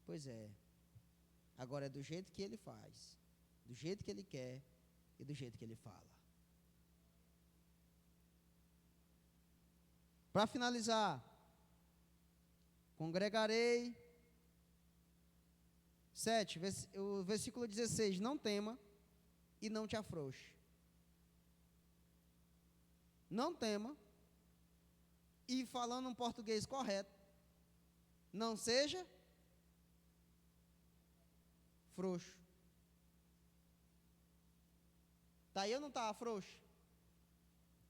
Pois é. Agora é do jeito que Ele faz, do jeito que Ele quer e do jeito que Ele fala. Para finalizar, congregarei. 7, o versículo 16, não tema e não te afrouxe. Não tema, e falando um português correto, não seja frouxo. Está aí ou não está frouxo?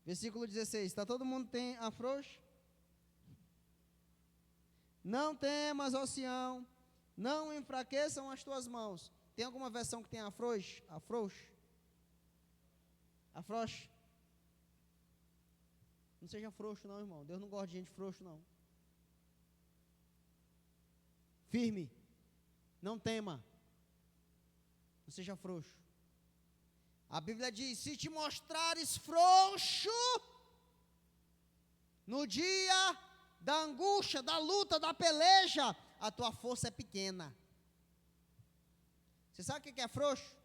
Versículo 16, está todo mundo tem afrouxo? Não temas, ó Sião, não enfraqueçam as tuas mãos. Tem alguma versão que tem afrouxo? Afrouxo? Afrouxo? Não seja frouxo não, irmão. Deus não gosta de gente frouxo não. Firme. Não tema. Não seja frouxo. A Bíblia diz: se te mostrares frouxo no dia da angústia, da luta, da peleja, a tua força é pequena. Você sabe o que é frouxo?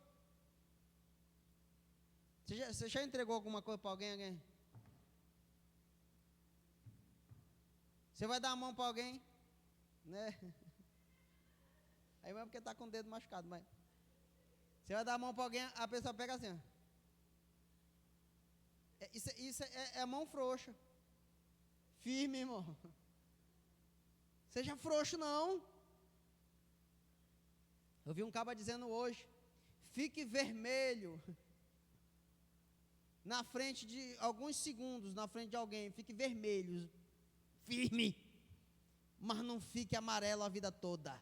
Você já entregou alguma coisa para alguém? Você vai dar a mão para alguém, né? Aí mesmo porque está com o dedo machucado, mas você vai dar a mão para alguém, a pessoa pega assim, ó. Isso é mão frouxa. Firme, irmão. Seja frouxo não. Eu vi um caba dizendo hoje: fique vermelho na frente de alguns segundos, na frente de alguém, fique vermelho, firme, mas não fique amarelo a vida toda,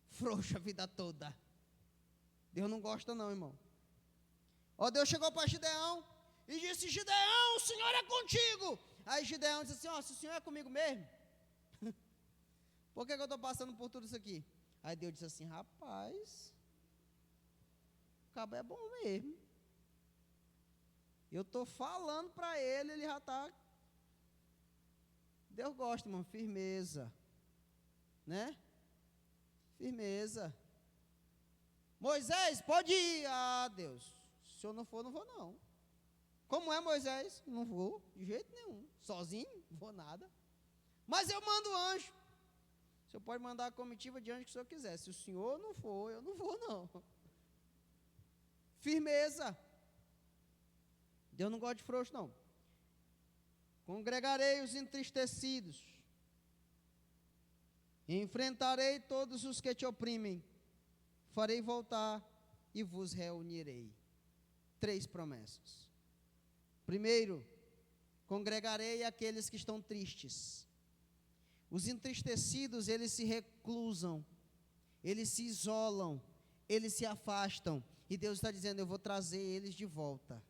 frouxo a vida toda. Deus não gosta não, irmão. Ó, Deus chegou para Gideão e disse: Gideão, o Senhor é contigo. Aí Gideão disse assim: ó, se o Senhor é comigo mesmo, por que eu estou passando por tudo isso aqui? Aí Deus disse assim: rapaz, o cabo é bom mesmo. Eu estou falando para ele, ele já está. Deus gosta, irmão, firmeza, né? Firmeza. Moisés, pode ir. Ah, Deus, se o senhor não for, não vou não. Como é, Moisés? Não vou, de jeito nenhum. Sozinho, não vou nada. Mas eu mando anjo. O senhor pode mandar a comitiva de anjo que o senhor quiser. Se o senhor não for, eu não vou não. Firmeza. Deus não gosta de frouxo não. Congregarei os entristecidos. Enfrentarei todos os que te oprimem. Farei voltar e vos reunirei. 3 promessas. Primeiro, congregarei aqueles que estão tristes. Os entristecidos, eles se reclusam, eles se isolam, eles se afastam. E Deus está dizendo: eu vou trazer eles de volta.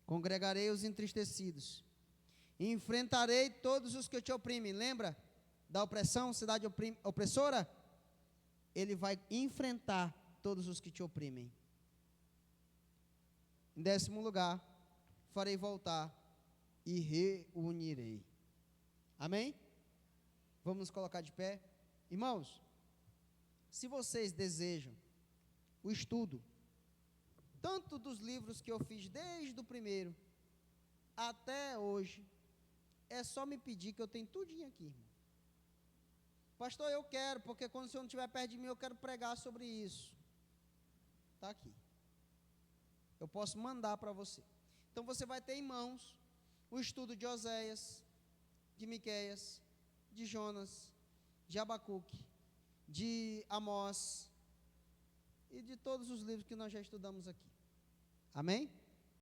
Congregarei os entristecidos. Enfrentarei todos os que te oprimem. Lembra da opressão, cidade opressora? Ele vai enfrentar todos os que te oprimem. Em 10º lugar, farei voltar e reunirei. Amém? Vamos nos colocar de pé. Irmãos, se vocês desejam o estudo, tanto dos livros que eu fiz desde o primeiro até hoje, é só me pedir que eu tenho tudinho aqui, irmão. Pastor, eu quero, porque quando o senhor não estiver perto de mim, eu quero pregar sobre isso. Está aqui. Eu posso mandar para você. Então você vai ter em mãos o estudo de Oséias, de Miqueias, de Jonas, de Abacuque, de Amós e de todos os livros que nós já estudamos aqui. Amém?